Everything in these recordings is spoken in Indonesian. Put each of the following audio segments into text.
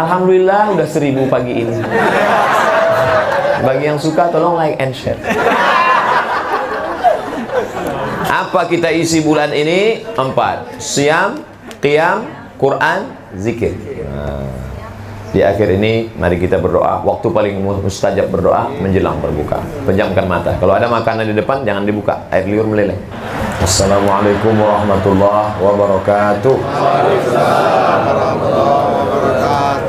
Alhamdulillah udah 1000 pagi ini. Bagi yang suka tolong like and share. Apa kita isi bulan ini? 4. Siam, qiyam, Quran, zikir. Di akhir ini mari kita berdoa. Waktu paling mustajab berdoa menjelang berbuka. Pejamkan mata. Kalau ada makanan di depan jangan dibuka. Air liur meleleh. Assalamualaikum warahmatullahi wabarakatuh.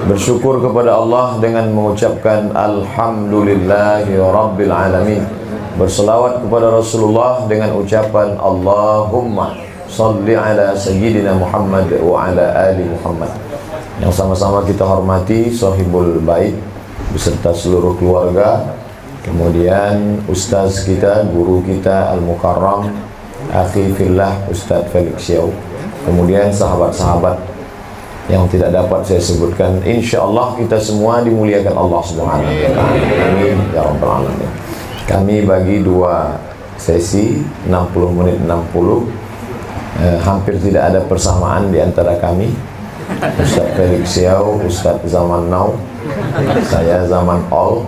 Bersyukur kepada Allah dengan mengucapkan Alhamdulillahi Rabbil Alamin. Berselawat kepada Rasulullah dengan ucapan Allahumma salli ala Sayyidina Muhammad wa ala ali Muhammad. Yang sama-sama kita hormati Sahibul Bait beserta seluruh keluarga, kemudian Ustaz kita, guru kita Al-Mukarram Akhi Fillah Ustaz Felix Xiao, kemudian sahabat-sahabat yang tidak dapat saya sebutkan. InsyaAllah kita semua dimuliakan Allah Subhanahu wa ta'ala. Amin ya rabbal alamin. Kami bagi 2 sesi 60 menit 60. Hampir tidak ada persamaan di antara kami. Ustaz Felix Xiao, Ustaz zaman now, saya zaman all.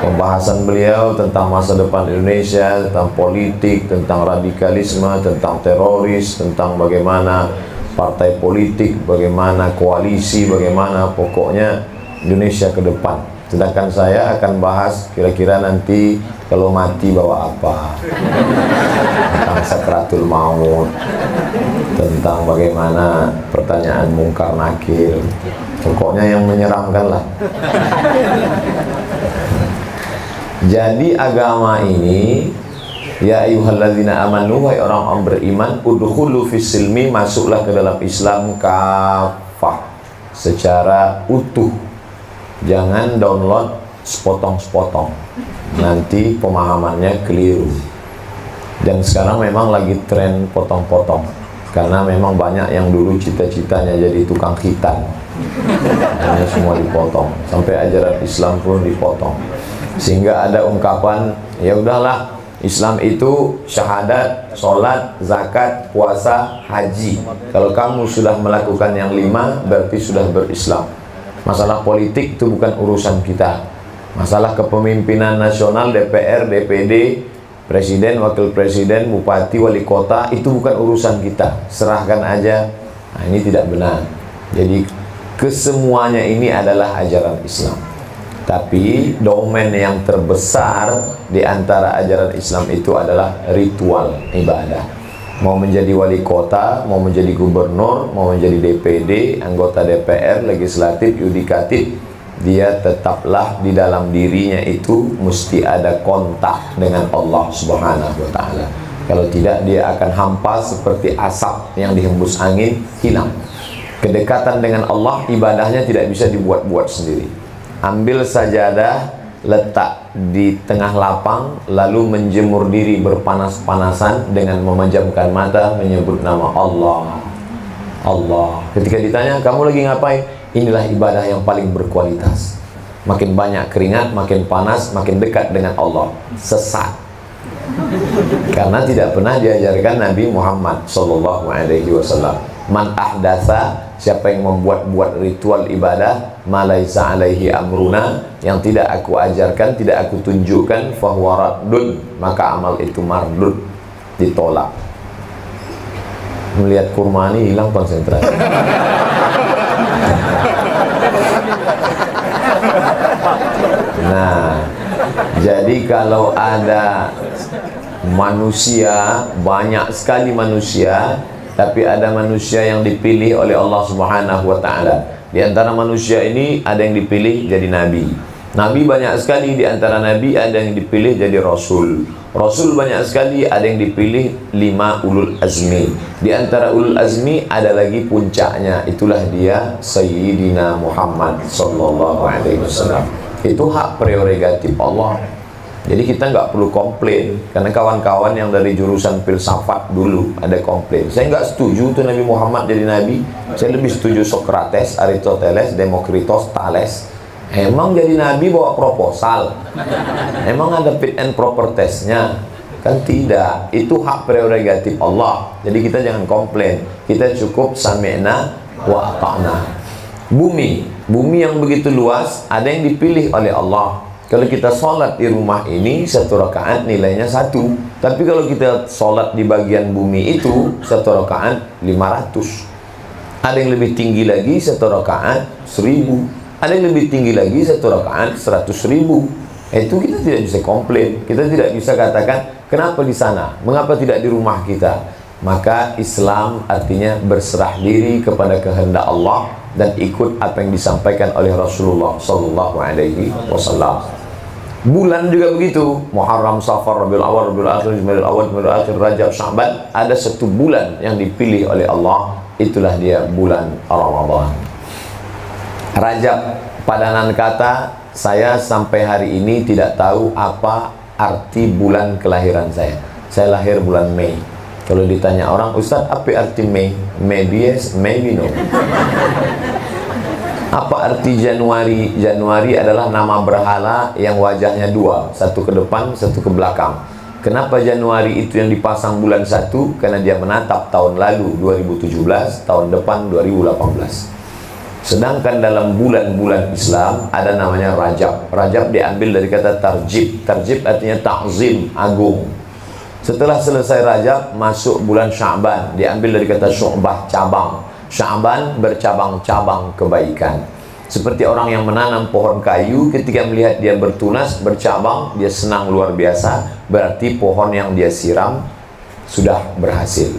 Pembahasan beliau tentang masa depan Indonesia, tentang politik, tentang radikalisme, tentang teroris, tentang bagaimana partai politik, bagaimana koalisi, bagaimana pokoknya Indonesia ke depan. Sedangkan saya akan bahas kira-kira nanti kalau mati bawa apa, tentang sakratul maut, tentang bagaimana pertanyaan mungkar nakir, pokoknya yang menyeramkan lah. Jadi agama ini, ya ayyuhalladzina amanu, wahai orang-orang beriman, udkhulu fis-silmi, masuklah ke dalam Islam kafah, secara utuh. Jangan download sepotong-sepotong, nanti pemahamannya keliru. Dan sekarang memang lagi tren potong-potong, karena memang banyak yang dulu cita-citanya jadi tukang khitan, hanya semua dipotong, sampai ajaran Islam pun dipotong. Sehingga ada ungkapan, ya udahlah, Islam itu syahadat, sholat, zakat, puasa, haji. Kalau kamu sudah melakukan yang 5, berarti sudah berislam. Masalah politik itu bukan urusan kita. Masalah kepemimpinan nasional, DPR, DPD, presiden, wakil presiden, bupati, wali kota, itu bukan urusan kita. Serahkan aja. Nah, ini tidak benar. Jadi kesemuanya ini adalah ajaran Islam. Tapi domain yang terbesar di antara ajaran Islam itu adalah ritual ibadah. Mau menjadi wali kota, mau menjadi gubernur, mau menjadi DPD, anggota DPR, legislatif, yudikatif, dia tetaplah di dalam dirinya itu mesti ada kontak dengan Allah Subhanahu wa ta'ala. Kalau tidak, dia akan hampa seperti asap yang dihembus angin, hilang. Kedekatan dengan Allah, ibadahnya tidak bisa dibuat-buat sendiri. Ambil sajadah, letak di tengah lapang, lalu menjemur diri berpanas-panasan dengan memejamkan mata, menyebut nama Allah. Allah. Ketika ditanya, kamu lagi ngapain? Inilah ibadah yang paling berkualitas. Makin banyak keringat, makin panas, makin dekat dengan Allah. Sesat. Karena tidak pernah diajarkan Nabi Muhammad SAW. Man ahdatsa, siapa yang membuat-buat ritual ibadah, malaisa alaihi amruna, yang tidak aku ajarkan, tidak aku tunjukkan, fahuwa raddun, maka amal itu mardud, ditolak. Melihat kurma ini hilang konsentrasi. Nah, jadi kalau ada manusia, banyak sekali manusia, tapi ada manusia yang dipilih oleh Allah Subhanahu wa ta'ala. Di antara manusia ini ada yang dipilih jadi nabi. Nabi banyak sekali, di antara nabi ada yang dipilih jadi rasul. Rasul banyak sekali, ada yang dipilih 5 ulul azmi. Di antara ulul azmi ada lagi puncaknya, itulah dia Sayyidina Muhammad sallallahu alaihi wasallam. Itu hak prerogatif Allah. Jadi kita nggak perlu komplain, karena kawan-kawan yang dari jurusan filsafat dulu ada komplain. Saya nggak setuju tuh Nabi Muhammad jadi nabi. Saya lebih setuju Socrates, Aristoteles, Demokritos, Thales. Emang jadi nabi bawa proposal? Emang ada fit and proper testnya? Kan tidak. Itu hak prerogatif Allah. Jadi kita jangan komplain. Kita cukup sami'na wa ata'na. Bumi yang begitu luas, ada yang dipilih oleh Allah. Kalau kita sholat di rumah ini 1 rakaat nilainya 1. Tapi kalau kita sholat di bagian bumi itu 1 rakaat 500. Ada yang lebih tinggi lagi 1 rakaat 1000. Ada yang lebih tinggi lagi 1 rakaat 100.000. Itu kita tidak bisa komplain. Kita tidak bisa katakan kenapa di sana, mengapa tidak di rumah kita. Maka Islam artinya berserah diri kepada kehendak Allah dan ikut apa yang disampaikan oleh Rasulullah Sallallahu Alaihi Wasallam. Bulan juga begitu. Muharram, Safar, Rabiul Awal, Rabiul Akhir, Jumadil Awal, Jumadil Akhir, Rajab, Sya'ban. Ada 1 bulan yang dipilih oleh Allah. Itulah dia bulan Ramadan. Rajab, padanan kata, saya sampai hari ini tidak tahu apa arti bulan kelahiran saya. Saya lahir bulan Mei. Kalau ditanya orang, Ustaz, apa arti Mei? Maybe yes, maybe no. Apa arti Januari? Januari adalah nama berhala yang wajahnya 2, satu ke depan, satu ke belakang. Kenapa Januari itu yang dipasang bulan 1? Karena dia menatap tahun lalu 2017, tahun depan 2018. Sedangkan dalam bulan-bulan Islam ada namanya Rajab. Rajab diambil dari kata tarjib. Tarjib artinya ta'zim, agung. Setelah selesai Rajab, masuk bulan Sya'ban. Diambil dari kata syu'bah, cabang. Sya'ban bercabang-cabang kebaikan. Seperti orang yang menanam pohon kayu, ketika melihat dia bertunas, bercabang, dia senang luar biasa. Berarti pohon yang dia siram sudah berhasil.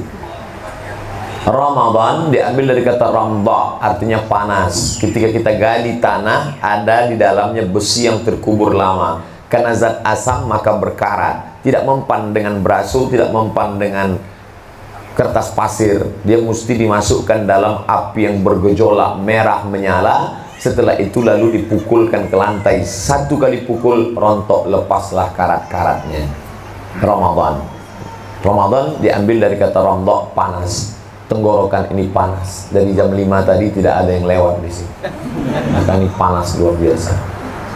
Ramadan diambil dari kata ramda, artinya panas. Ketika kita gali tanah, ada di dalamnya besi yang terkubur lama. Karena zat asam maka berkarat. Tidak mempan dengan berasu, tidak mempan dengan kertas pasir. Dia mesti dimasukkan dalam api yang bergejolak, merah menyala. Setelah itu lalu dipukulkan ke lantai. 1 kali pukul, rontok, lepaslah karat-karatnya. Ramadan diambil dari kata ramda, panas. Tenggorokan ini panas. Dari jam 5 tadi tidak ada yang lewat di sini. Maka ini panas luar biasa.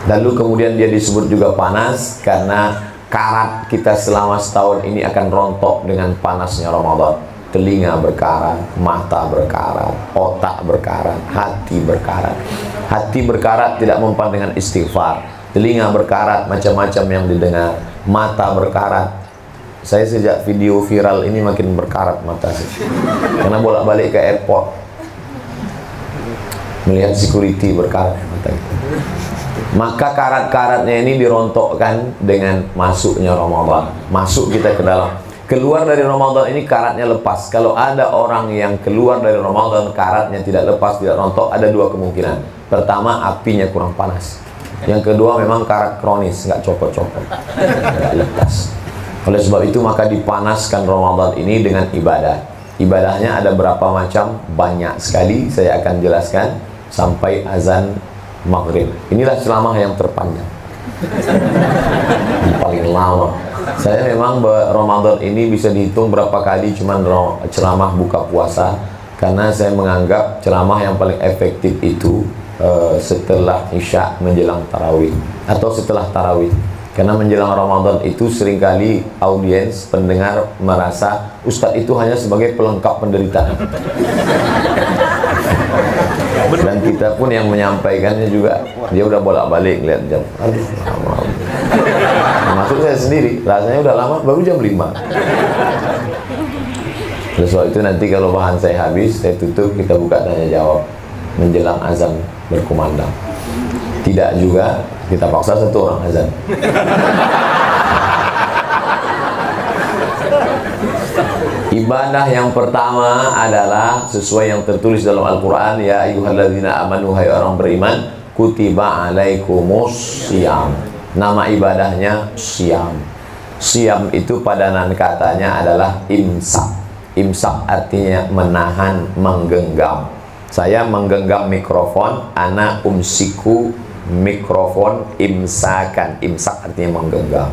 Lalu kemudian dia disebut juga panas karena karat kita selama setahun ini akan rontok dengan panasnya Ramadan. Telinga berkarat, mata berkarat, otak berkarat, hati berkarat. Hati berkarat tidak mempan dengan istighfar. Telinga berkarat, macam-macam yang didengar. Mata berkarat. Saya sejak video viral ini makin berkarat mata saya. Karena bolak-balik ke airport, melihat security berkarat mata itu. Maka karat-karatnya ini dirontokkan dengan masuknya Ramadan. Masuk kita ke dalam. Keluar dari Ramadan ini karatnya lepas. Kalau ada orang yang keluar dari Ramadan karatnya tidak lepas, tidak rontok, ada 2 kemungkinan. Pertama, apinya kurang panas. Yang kedua, memang karat kronis, nggak copot-copot, nggak lepas. Oleh sebab itu maka dipanaskan Ramadan ini dengan ibadah. Ibadahnya ada berapa macam? Banyak sekali. Saya akan jelaskan sampai azan maghrib. Inilah ceramah yang terpanjang, yang paling lama. Saya memang Ramadan ini bisa dihitung berapa kali cuman ceramah buka puasa, karena saya menganggap ceramah yang paling efektif itu setelah Isya menjelang tarawih atau setelah tarawih. Karena menjelang Ramadan itu seringkali audiens, pendengar merasa Ustadz itu hanya sebagai pelengkap penderitaan. Dan kita pun yang menyampaikannya juga, dia udah bolak-balik lihat jam. Aduh, lama. Termasuk saya sendiri, rasanya udah lama, baru jam 5. Oleh sebab itu nanti kalau bahan saya habis, saya tutup, kita buka tanya jawab menjelang azan berkumandang. Tidak juga, kita paksa 1 orang azan. Ibadah yang pertama adalah sesuai yang tertulis dalam Al-Quran. Ya ayyuhalladzina amanu, hai orang beriman, kutiba alaikumus siyam. Nama ibadahnya siyam. Siyam itu padanan katanya adalah imsak. Imsak artinya menahan, menggenggam. Saya menggenggam mikrofon, ana umsiku mikrofon imsakan. Imsak artinya menggenggam.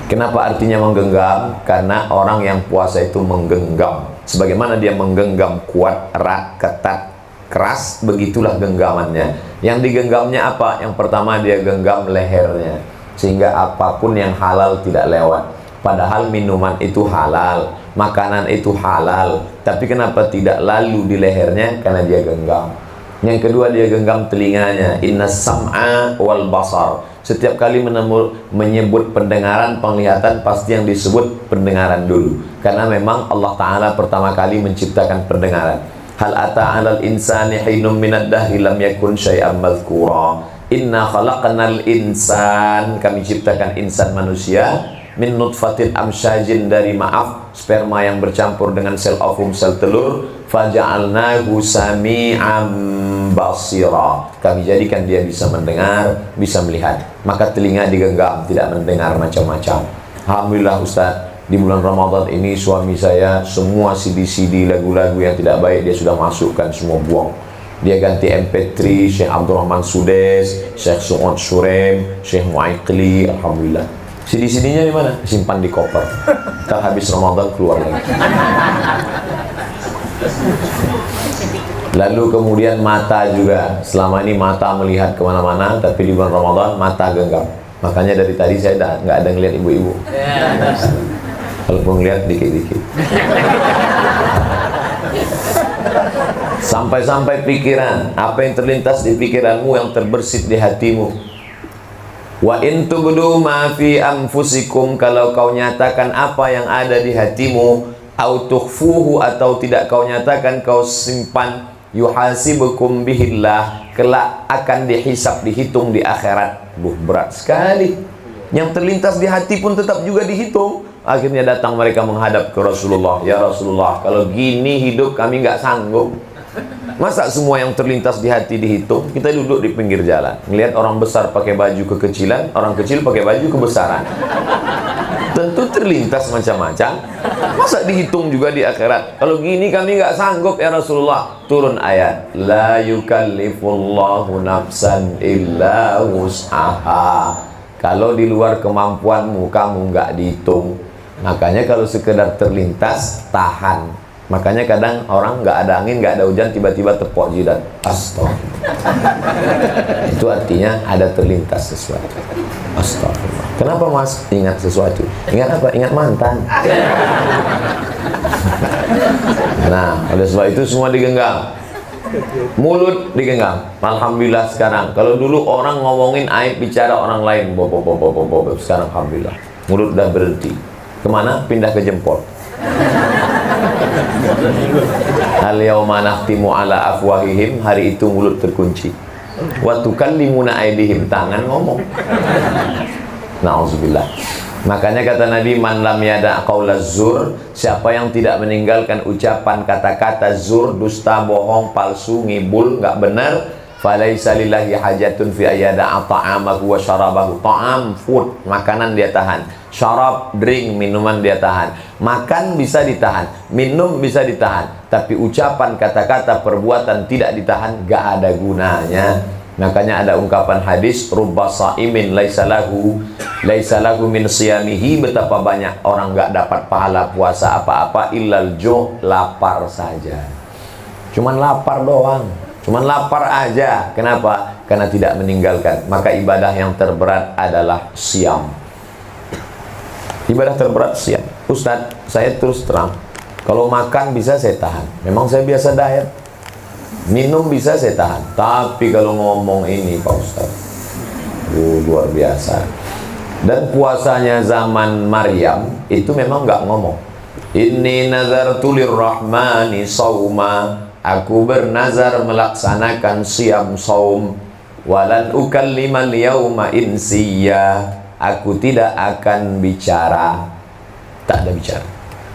Kenapa artinya menggenggam? Karena orang yang puasa itu menggenggam. Sebagaimana dia menggenggam kuat, erat, ketat, keras, begitulah genggamannya. Yang digenggamnya apa? Yang pertama dia genggam lehernya, sehingga apapun yang halal tidak lewat. Padahal minuman itu halal, makanan itu halal, tapi kenapa tidak lalu di lehernya? Karena dia genggam. Yang kedua, dia genggam telinganya. Inna sam'a wal basar. Setiap kali menyebut pendengaran, penglihatan, pasti yang disebut pendengaran dulu. Karena memang Allah Ta'ala pertama kali menciptakan pendengaran. Hal ata 'alal insani hinum minad dahri lam yakun syai'an madhkura. Inna khalaqnal insan, kami ciptakan insan manusia, min nutfatin amsyajin, dari sperma yang bercampur dengan sel ovum, sel telur, faja'alnahu sami'an basira, kami jadikan dia bisa mendengar, bisa melihat. Maka telinga digenggam, tidak mendengar macam-macam. Alhamdulillah Ustaz, di bulan Ramadan ini suami saya semua CD-CD lagu-lagu yang tidak baik dia sudah masukkan, semua buang. Dia ganti MP3 Syekh Abdurrahman Sudes, Syekh Su'ud Surem, Syekh Mu'aikli. Alhamdulillah. CD-CD-nya di mana? Simpan di koper. Ntar habis Ramadan keluar lagi. Lalu kemudian mata juga. Selama ini mata melihat kemana-mana, tapi di bulan Ramadan mata genggam. Makanya dari tadi saya nggak ada ngeliat ibu-ibu. Kalaupun ngeliat dikit-dikit. Sampai-sampai pikiran, apa yang terlintas di pikiranmu yang terbersit di hatimu. Wa in tubdu ma fi anfusikum, kalau kau nyatakan apa yang ada di hatimu, au tukhfuhu, atau tidak kau nyatakan, kau simpan, yuhasibukum bihillah, kelak akan dihisab, dihitung di akhirat. Berat sekali. Yang terlintas di hati pun tetap juga dihitung. Akhirnya datang mereka menghadap ke Rasulullah. Ya Rasulullah, kalau gini hidup kami nggak sanggup. Masa semua yang terlintas di hati dihitung? Kita duduk di pinggir jalan, ngelihat orang besar pakai baju kekecilan, orang kecil pakai baju kebesaran. Tentu terlintas macam-macam. Masa dihitung juga di akhirat? Kalau gini kami nggak sanggup ya Rasulullah. Turun ayat, la yukallifullahu nafsan illa wus'aha. Kalau di luar kemampuanmu, kamu nggak dihitung. Makanya kalau sekedar terlintas, tahan. Makanya kadang orang nggak ada angin, nggak ada hujan, tiba-tiba tepok jidat. Astagfirullah. Itu artinya ada terlintas sesuatu. Astagfirullah. Kenapa Mas ingat sesuatu? Ingat apa? Ingat mantan. Nah, oleh sebab itu semua digenggam. Mulut digenggam. Alhamdulillah sekarang. Kalau dulu orang ngomongin aib bicara orang lain, sekarang alhamdulillah mulut udah berhenti. Kemana? Pindah ke jempol. Al yauma nakhtimu ala afwahihim, hari itu mulut terkunci. Wa tukallimuna aydihim, tangan ngomong. Nauzubillah. Makanya kata Nabi, man lam yada' qaulaz zur, siapa yang tidak meninggalkan ucapan kata-kata zur, dusta, bohong, palsu, ngibul, nggak benar, falaisa lillahi hajatun fi ayyada'a ta'amahu wa syarabahu. Ta'am, food, makanan dia tahan. Syarab, drink, minuman dia tahan. Makan bisa ditahan, minum bisa ditahan, tapi ucapan, kata-kata, perbuatan tidak ditahan, nggak ada gunanya. Makanya ada ungkapan hadis, rubba sa'imin laisa lahu min siyamihi, betapa banyak orang nggak dapat pahala puasa apa-apa illal ju', lapar saja. Cuman lapar doang, cuman lapar aja. Kenapa? Karena tidak meninggalkan. Maka ibadah yang terberat adalah siam. Ibadah terberat siam. Ustadz, saya terus terang, kalau makan bisa saya tahan, memang saya biasa diet. Minum bisa saya tahan, tapi kalau ngomong ini Pak Ustadz, luar biasa. Dan puasanya zaman Maryam itu memang nggak ngomong. Inni nazartu lirrahmani sauma, aku bernazar melaksanakan siam saum. Walan ukallimal yauma insiya, aku tidak akan bicara. Tak ada bicara.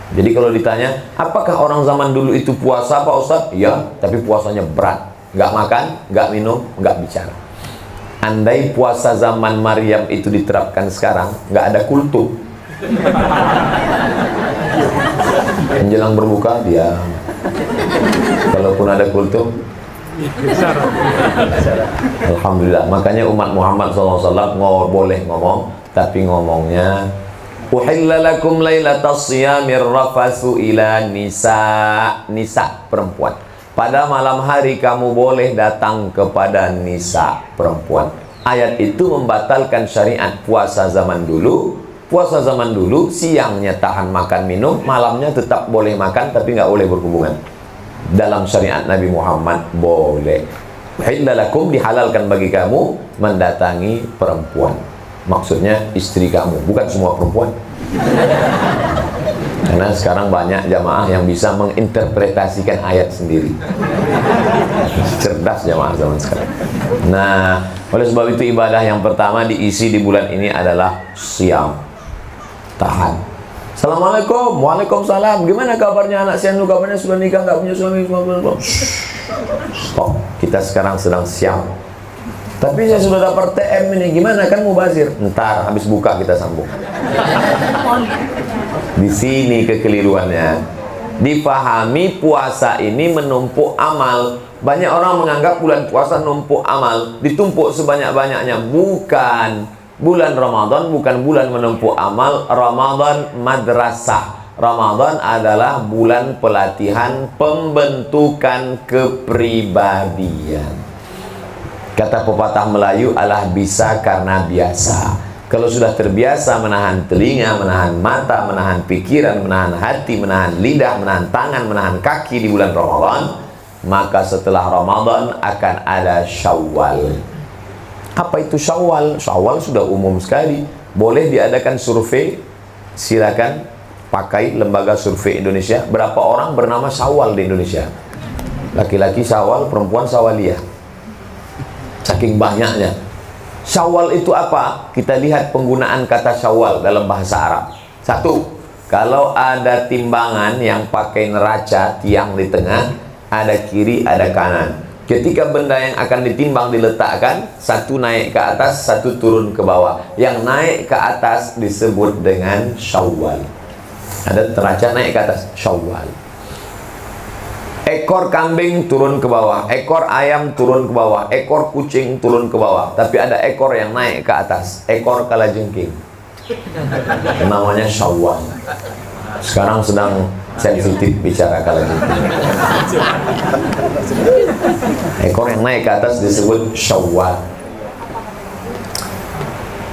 Jadi kalau ditanya, apakah orang zaman dulu itu puasa Pak Ustadz? Ya, tapi puasanya berat. Nggak makan, nggak minum, nggak bicara. Andai puasa zaman Maryam itu diterapkan sekarang, nggak ada kultum. Menjelang berbuka, dia. Kalaupun ada kultum, alhamdulillah. Makanya umat Muhammad SAW boleh ngomong, tapi ngomongnya, uhilla lakum lailatas siyamir rafathu ila nisa, perempuan. Pada malam hari kamu boleh datang kepada nisa, perempuan. Ayat itu membatalkan syariat puasa zaman dulu. Puasa zaman dulu siangnya tahan makan minum, malamnya tetap boleh makan tapi nggak boleh berhubungan. Dalam syariat Nabi Muhammad boleh. Uhilla lakum, dihalalkan bagi kamu mendatangi perempuan. Maksudnya istri kamu, bukan semua perempuan. Karena sekarang banyak jamaah yang bisa menginterpretasikan ayat sendiri. Cerdas jamaah zaman sekarang. Nah, oleh sebab itu ibadah yang pertama diisi di bulan ini adalah siam. Tahan. Assalamualaikum. Waalaikumsalam. Gimana kabarnya anak siam? Kabarnya sudah nikah, nggak punya suami? Stop. Kita sekarang sedang siam. Tapi saya sudah dapat TM ini. Gimana, kan mubazir? Ntar habis buka kita sambung. Di sini kekeliruannya. Dipahami puasa ini menumpuk amal. Banyak orang menganggap bulan puasa numpuk amal, ditumpuk sebanyak-banyaknya. Bukan. Bulan Ramadan bukan bulan menumpuk amal. Ramadan madrasah. Ramadan adalah bulan pelatihan pembentukan kepribadian. Kata pepatah Melayu, alah bisa karena biasa. Kalau sudah terbiasa menahan telinga, menahan mata, menahan pikiran, menahan hati, menahan lidah, menahan tangan, menahan kaki di bulan Ramadan, maka setelah Ramadan akan ada Syawal. Apa itu Syawal? Syawal sudah umum sekali. Boleh diadakan survei, silakan pakai lembaga survei Indonesia. Berapa orang bernama Syawal di Indonesia? Laki-laki Syawal, perempuan Syawaliyah. Saking banyaknya. Syawal itu apa? Kita lihat penggunaan kata Syawal dalam bahasa Arab. Satu, kalau ada timbangan yang pakai neraca, tiang di tengah, ada kiri, ada kanan. Ketika benda yang akan ditimbang diletakkan, satu naik ke atas, satu turun ke bawah. Yang naik ke atas disebut dengan Syawal. Ada neraca naik ke atas, Syawal. Ekor kambing turun ke bawah, ekor ayam turun ke bawah, ekor kucing turun ke bawah. Tapi ada ekor yang naik ke atas, ekor kalajengking. Namanya Syawal. Sekarang sedang sensitif bicara kalajengking. Ekor yang naik ke atas disebut Syawal.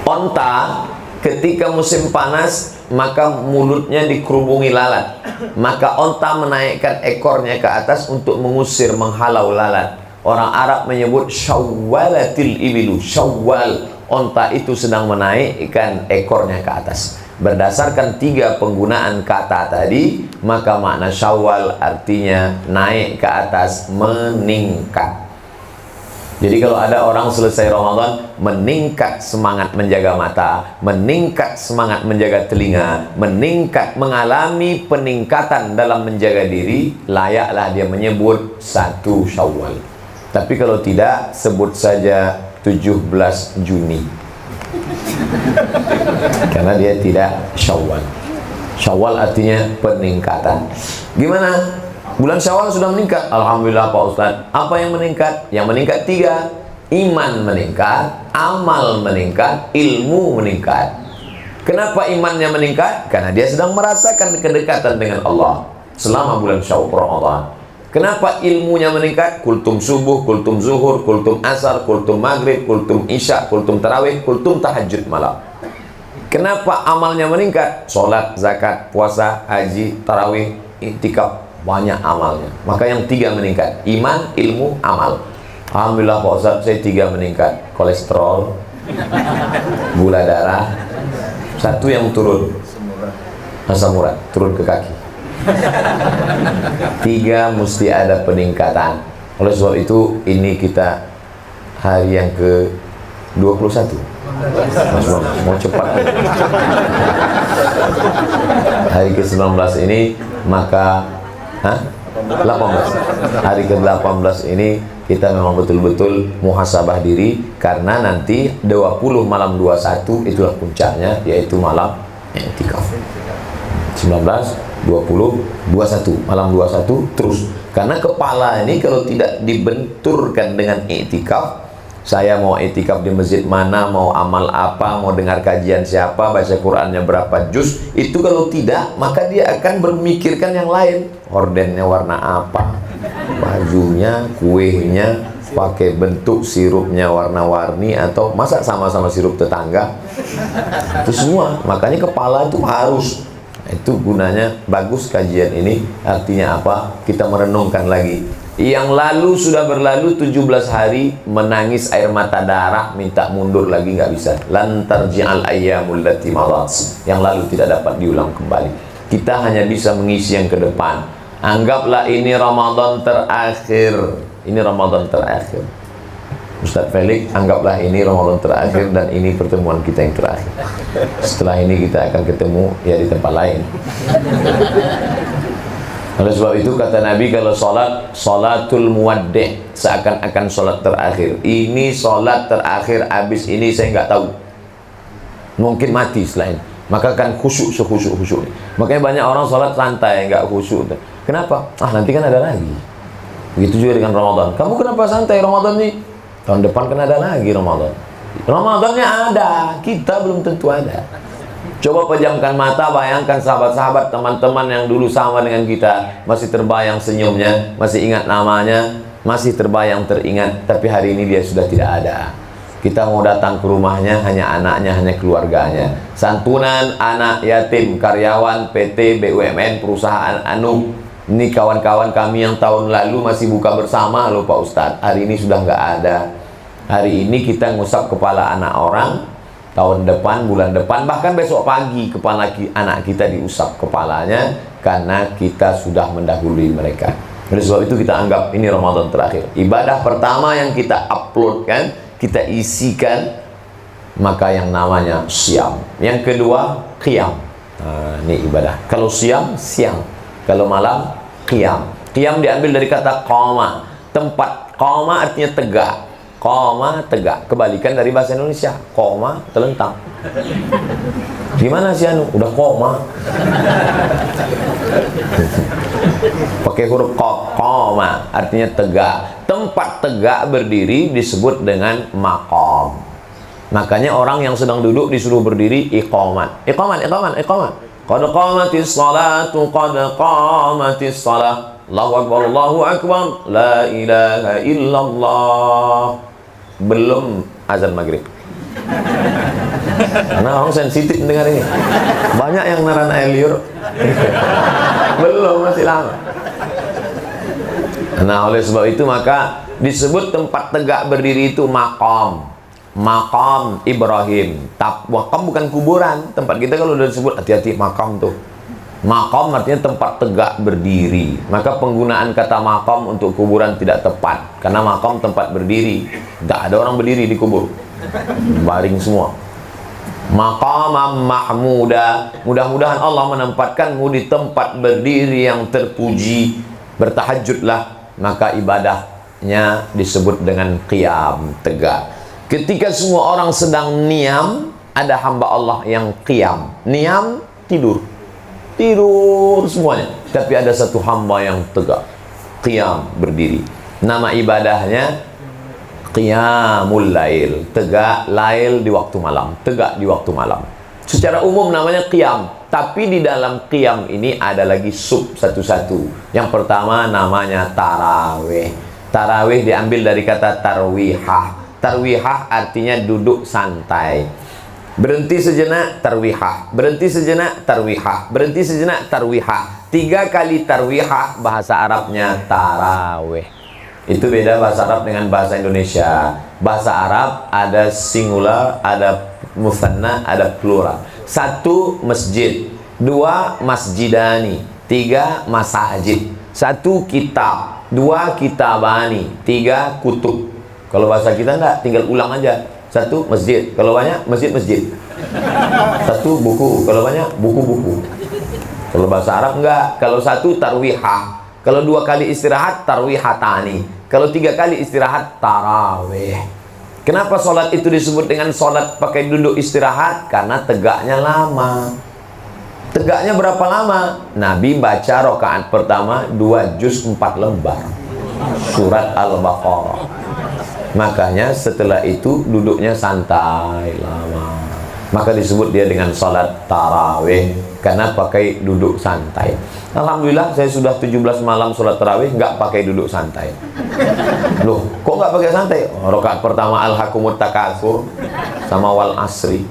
Onta ketika musim panas, maka mulutnya dikerubungi lalat. Maka onta menaikkan ekornya ke atas untuk mengusir, menghalau lalat. Orang Arab menyebut syawwalatil ibilu. Syawwal, onta itu sedang menaikkan ekornya ke atas. Berdasarkan tiga penggunaan kata tadi, maka makna Syawal artinya naik ke atas, meningkat. Jadi kalau ada orang selesai Ramadan meningkat semangat menjaga mata, meningkat semangat menjaga telinga, meningkat, mengalami peningkatan dalam menjaga diri, layaklah dia menyebut 1 Syawal. Tapi kalau tidak, sebut saja 17 Juni. Karena dia tidak Syawal. Syawal artinya peningkatan. Gimana? Bulan Syawal sudah meningkat. Alhamdulillah Pak Ustadz. Apa yang meningkat? Yang meningkat 3. Iman meningkat, amal meningkat, ilmu meningkat. Kenapa imannya meningkat? Karena dia sedang merasakan kedekatan dengan Allah selama bulan Syawal Ramadan. Kenapa ilmunya meningkat? Kultum subuh, kultum zuhur, kultum asar, kultum maghrib, kultum isya, kultum tarawih, kultum tahajud malam. Kenapa amalnya meningkat? Sholat, zakat, puasa, haji, tarawih, iktikaf. Banyak amalnya. Maka yang 3 meningkat. Iman, ilmu, amal. Alhamdulillah Pak Ustaz, saya 3 meningkat. Kolesterol, gula darah. 1 yang turun, asam urat, turun ke kaki. 3 mesti ada peningkatan. Oleh sebab itu, ini kita hari yang ke-21. Mas Bang, mau cepat. Hari ke-19 ini, maka 18. Hari ke-18 ini kita memang betul-betul muhasabah diri, karena nanti 20 malam 21 itulah puncaknya, yaitu malam i'tikaf. 19, 20, 21, malam 21 terus. Karena kepala ini kalau tidak dibenturkan dengan i'tikaf, saya mau i'tikaf di masjid mana, mau amal apa, mau dengar kajian siapa, baca Qur'annya berapa juz, itu kalau tidak, maka dia akan bermikirkan yang lain. Hordennya warna apa, bajunya, kuehnya, pakai bentuk sirupnya warna-warni, atau masa sama-sama sirup tetangga. Itu semua. Makanya kepala itu harus. Itu gunanya bagus kajian ini. Artinya apa? Kita merenungkan lagi Yang lalu sudah berlalu 17 hari, menangis air mata darah, minta mundur lagi nggak bisa. Lan tarji'al ayyamul lati madat. Yang lalu tidak dapat diulang kembali. Kita hanya bisa mengisi yang ke depan. Anggaplah ini Ramadan terakhir. Ini Ramadan terakhir. Ustaz Felix, anggaplah ini Ramadan terakhir dan ini pertemuan kita yang terakhir. Setelah ini kita akan ketemu ya di tempat lain. Oleh sebab itu kata Nabi, kalau sholat, sholatul muwaddi', seakan-akan sholat terakhir. Ini sholat terakhir, habis ini saya nggak tahu, mungkin mati selain. Maka kan khusyuk sekhusyuk-khusyuk. Makanya banyak orang sholat santai, nggak khusyuk. Kenapa? Nanti kan ada lagi. Begitu juga dengan Ramadan. Kamu kenapa santai Ramadan nih? Tahun depan kan ada lagi Ramadan. Ramadannya ada, kita belum tentu ada. Coba pejamkan mata, bayangkan sahabat-sahabat, teman-teman yang dulu sama dengan kita, masih terbayang senyumnya, masih ingat namanya, masih terbayang teringat, tapi hari ini dia sudah tidak ada. Kita mau datang ke rumahnya, hanya anaknya, hanya keluarganya. Santunan anak yatim, karyawan PT, BUMN, perusahaan anu. Ini kawan-kawan kami yang tahun lalu masih buka bersama loh Pak Ustadz, hari ini sudah nggak ada. Hari ini kita ngusap kepala anak orang, tahun depan, bulan depan, bahkan besok pagi kepala anak kita diusap kepalanya, karena kita sudah mendahului mereka. Oleh sebab itu kita anggap ini Ramadan terakhir. Ibadah pertama yang kita uploadkan, kita isikan, maka yang namanya siam. Yang kedua, qiyam. Ini ibadah. Kalau siam, siang. Kalau malam, qiyam. Qiyam diambil dari kata qama, tempat. Qama artinya tegak. Koma, tegak. Kebalikan dari bahasa Indonesia, koma, terlentang. Gimana sih anu? Udah koma. Pakai huruf koma, artinya tegak. Tempat tegak berdiri disebut dengan maqam. Makanya orang yang sedang duduk disuruh berdiri iqamat. Iqamat. Qad qamatis salatu, qad qamatis salah. Allahu akbar, Allahu akbar, la ilaha illallah. Belum azan maghrib. Karena orang sensitif dengar ini. Banyak yang naran air liur. Belum, masih lama. Nah, oleh sebab itu maka disebut tempat tegak berdiri itu maqam. Maqam Ibrahim. Maqam bukan kuburan. Tempat kita kalau udah disebut, hati-hati maqam tuh. Maqam artinya tempat tegak berdiri. Maka penggunaan kata maqam untuk kuburan tidak tepat, karena maqam tempat berdiri. Tidak ada orang berdiri di kubur, baring semua. Maqamam mahmuda. Mudah-mudahan Allah menempatkanmu di tempat berdiri yang terpuji. Bertahajudlah, maka ibadahnya disebut dengan qiyam, tegak. Ketika semua orang sedang niam, ada hamba Allah yang qiyam. Niam, tidur semuanya, tapi ada satu hamba yang tegak, qiyam, berdiri. Nama ibadahnya qiyamul lail, tegak lail di waktu malam, tegak di waktu malam. Secara umum namanya qiyam, tapi di dalam qiyam ini ada lagi sub satu-satu. Yang pertama namanya tarawih. Tarawih diambil dari kata tarwihah. Tarwihah artinya duduk santai. Berhenti sejenak, tarwihah. Berhenti sejenak, tarwihah. Berhenti sejenak, tarwihah. 3 kali tarwihah, bahasa Arabnya tarawih. Itu beda bahasa Arab dengan bahasa Indonesia. Bahasa Arab ada singular, ada musanna, ada plural. 1 masjid, 2 masjidani, 3 masajid. 1 kitab, 2 kitabani, 3 kutub. Kalau bahasa kita enggak, tinggal ulang aja. 1 masjid, kalau banyak masjid-masjid. 1 buku, kalau banyak buku-buku. Kalau bahasa Arab enggak. Kalau 1 tarwihah, kalau 2 kali istirahat tarwihatani, kalau 3 kali istirahat tarawih. Kenapa sholat itu disebut dengan sholat pakai duduk istirahat? Karena tegaknya lama. Tegaknya berapa lama? Nabi baca rakaat pertama 2 juz 4 lembar surat Al-Baqarah. Makanya setelah itu duduknya santai lama. Maka disebut dia dengan salat tarawih, karena pakai duduk santai. Alhamdulillah saya sudah 17 malam salat tarawih nggak pakai duduk santai. Loh, kok nggak pakai santai? Rakaat pertama Alhaakumut Takatsur sama wal asri.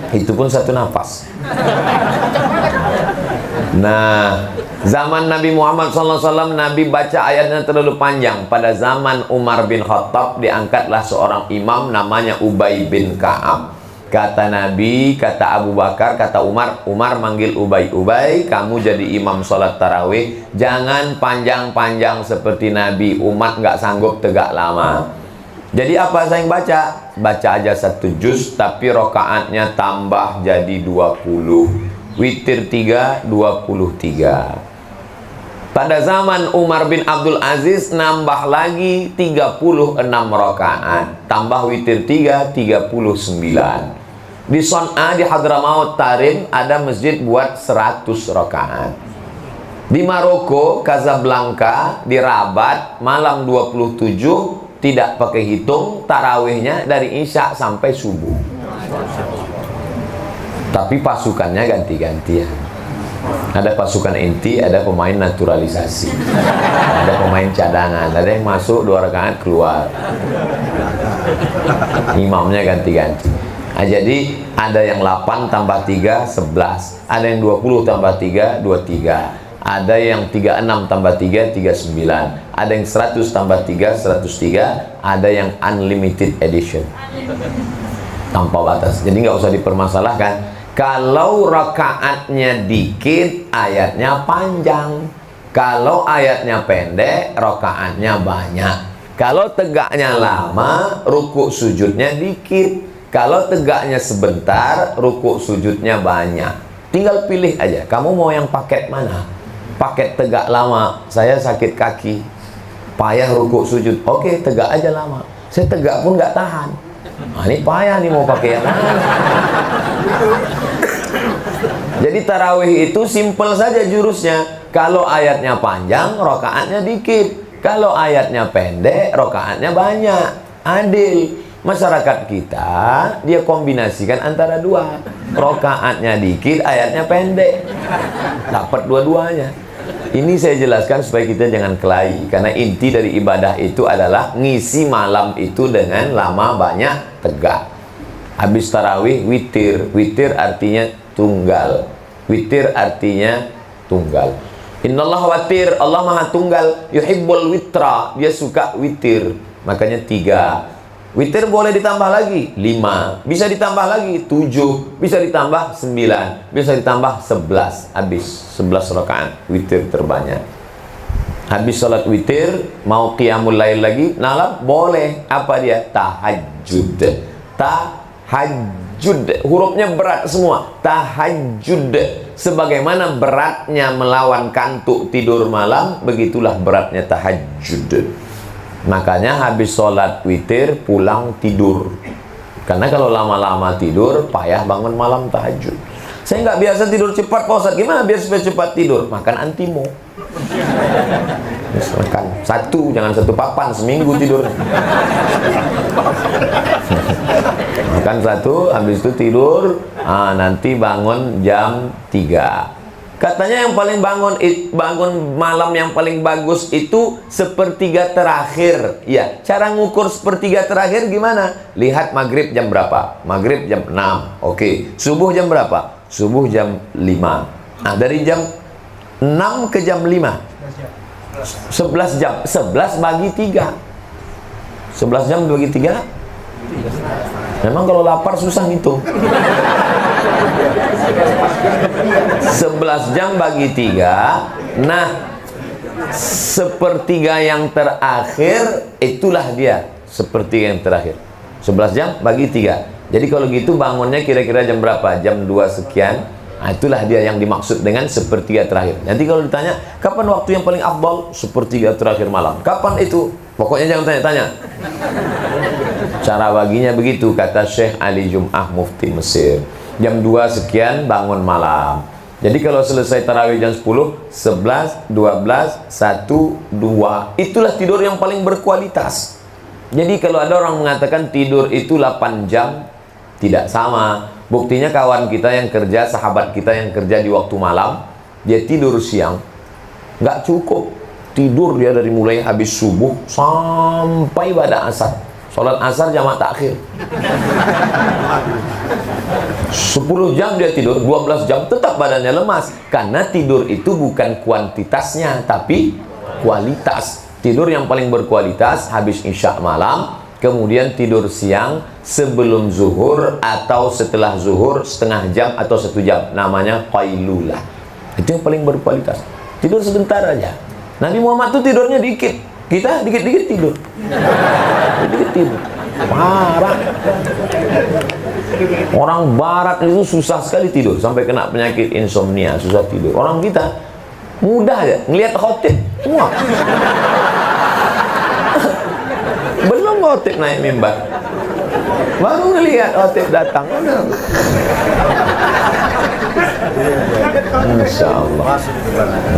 Itu pun 1 nafas. Nah, Zaman Nabi Muhammad SAW, Nabi baca ayatnya terlalu panjang. Pada zaman Umar bin Khattab, diangkatlah seorang imam namanya Ubay bin Ka'ab. Kata Nabi, kata Abu Bakar, kata Umar, Umar manggil Ubay, Ubay, kamu jadi imam sholat tarawih, jangan panjang-panjang seperti Nabi, umat nggak sanggup tegak lama. Jadi apa saya yang baca? Baca aja 1 juz, tapi rokaatnya tambah jadi 20. Witir 3, 23. Pada zaman Umar bin Abdul Aziz nambah lagi 36 rakaat, tambah witir 3, 39. Di Son'a, di Hadramaut Tarim, ada masjid buat 100 rakaat. Di Maroko, Casablanca, di Rabat, malam 27 tidak pakai hitung, tarawihnya dari Isya sampai subuh. Tapi pasukannya ganti-gantian. Ada pasukan inti, ada pemain naturalisasi, ada pemain cadangan, ada yang masuk 2 rakaat keluar. Imamnya ganti-ganti. Nah, jadi ada yang 8 tambah 3, 11. Ada yang 20 tambah 3, 23. Ada yang 36 tambah 3, 39. Ada yang 100 tambah 3, 103. Ada yang unlimited edition, tanpa batas. Jadi nggak usah dipermasalahkan. Kalau rakaatnya dikit, ayatnya panjang. Kalau ayatnya pendek, rakaatnya banyak. Kalau tegaknya lama, rukuk sujudnya dikit. Kalau tegaknya sebentar, rukuk sujudnya banyak. Tinggal pilih aja, kamu mau yang paket mana? Paket tegak lama, saya sakit kaki, payah rukuk sujud. Oke, tegak aja lama. Saya tegak pun nggak tahan. Nah, ini payah nih mau pakai yang mana. Jadi tarawih itu simpel saja jurusnya. Kalau ayatnya panjang, rokaatnya dikit. Kalau ayatnya pendek, rokaatnya banyak. Adil. Masyarakat kita, dia kombinasikan antara dua. Rokaatnya dikit, ayatnya pendek. Dapat dua-duanya. Ini saya jelaskan supaya kita jangan kelahi. Karena inti dari ibadah itu adalah ngisi malam itu dengan lama, banyak, tegak. Habis tarawih, witir. Witir artinya tunggal. Witir artinya tunggal. Innallah watir, Allah maha tunggal. Yuhibbul witra, dia suka witir. Makanya 3. Witir boleh ditambah lagi 5, bisa ditambah lagi 7, bisa ditambah 9, bisa ditambah 11. Habis 11 rakaat witir terbanyak. Habis sholat witir, mau qiyamul lail lagi, nalap boleh. Apa dia? Tahajud. Tahajud, hurufnya berat semua. Tahajud. Sebagaimana beratnya melawan kantuk tidur malam, begitulah beratnya tahajud. Makanya habis sholat witir pulang tidur. Karena kalau lama-lama tidur, payah bangun malam tahajud. Saya nggak biasa tidur cepat, Pak Ustadz. Gimana biar supaya cepat tidur? Makan antimo. Makan 1, jangan 1 papan seminggu tidur. Makan 1, habis itu tidur. Nanti bangun jam 3. Katanya yang paling bangun malam yang paling bagus itu sepertiga terakhir. Ya, cara ngukur sepertiga terakhir gimana? Lihat maghrib jam berapa? Maghrib jam 6. Oke. Subuh jam berapa? Subuh jam 5. Nah, dari jam 6 ke jam 5. 11 jam. 11 bagi 3. 11 jam bagi 3. Memang kalau lapar susah ngitung. 11 jam bagi 3. Nah, sepertiga yang terakhir itulah dia, sepertiga yang terakhir. 11 jam bagi 3. Jadi kalau gitu bangunnya kira-kira jam berapa? Jam 2 sekian. Nah, itulah dia yang dimaksud dengan sepertiga terakhir. Nanti kalau ditanya, kapan waktu yang paling afdal? Sepertiga terakhir malam. Kapan itu? Pokoknya jangan tanya-tanya. Cara baginya begitu, kata Syekh Ali Jum'ah Mufti Mesir. Jam 2 sekian bangun malam. Jadi kalau selesai tarawih jam 10, 11, 12, 1, 2. Itulah tidur yang paling berkualitas. Jadi kalau ada orang mengatakan tidur itu 8 jam, tidak sama. Buktinya kawan kita yang kerja, sahabat kita yang kerja di waktu malam, dia tidur siang, nggak cukup. Tidur dia dari mulai habis subuh sampai pada asar. Sholat asar jamak takhir. 10 jam dia tidur, 12 jam tetap badannya lemas. Karena tidur itu bukan kuantitasnya, tapi kualitas. Tidur yang paling berkualitas habis isya malam, kemudian tidur siang sebelum zuhur atau setelah zuhur setengah jam atau 1 jam. Namanya qailulah. Itu yang paling berkualitas. Tidur sebentar aja. Nabi Muhammad tuh tidurnya dikit. Kita dikit-dikit tidur. Dikit tidur. Parah. Orang barat itu susah sekali tidur, sampai kena penyakit insomnia, susah tidur. Orang kita mudah aja ngelihat khotib semua. Belum khotib naik mimbar, baru ngelihat khotib datang. Insya Allah.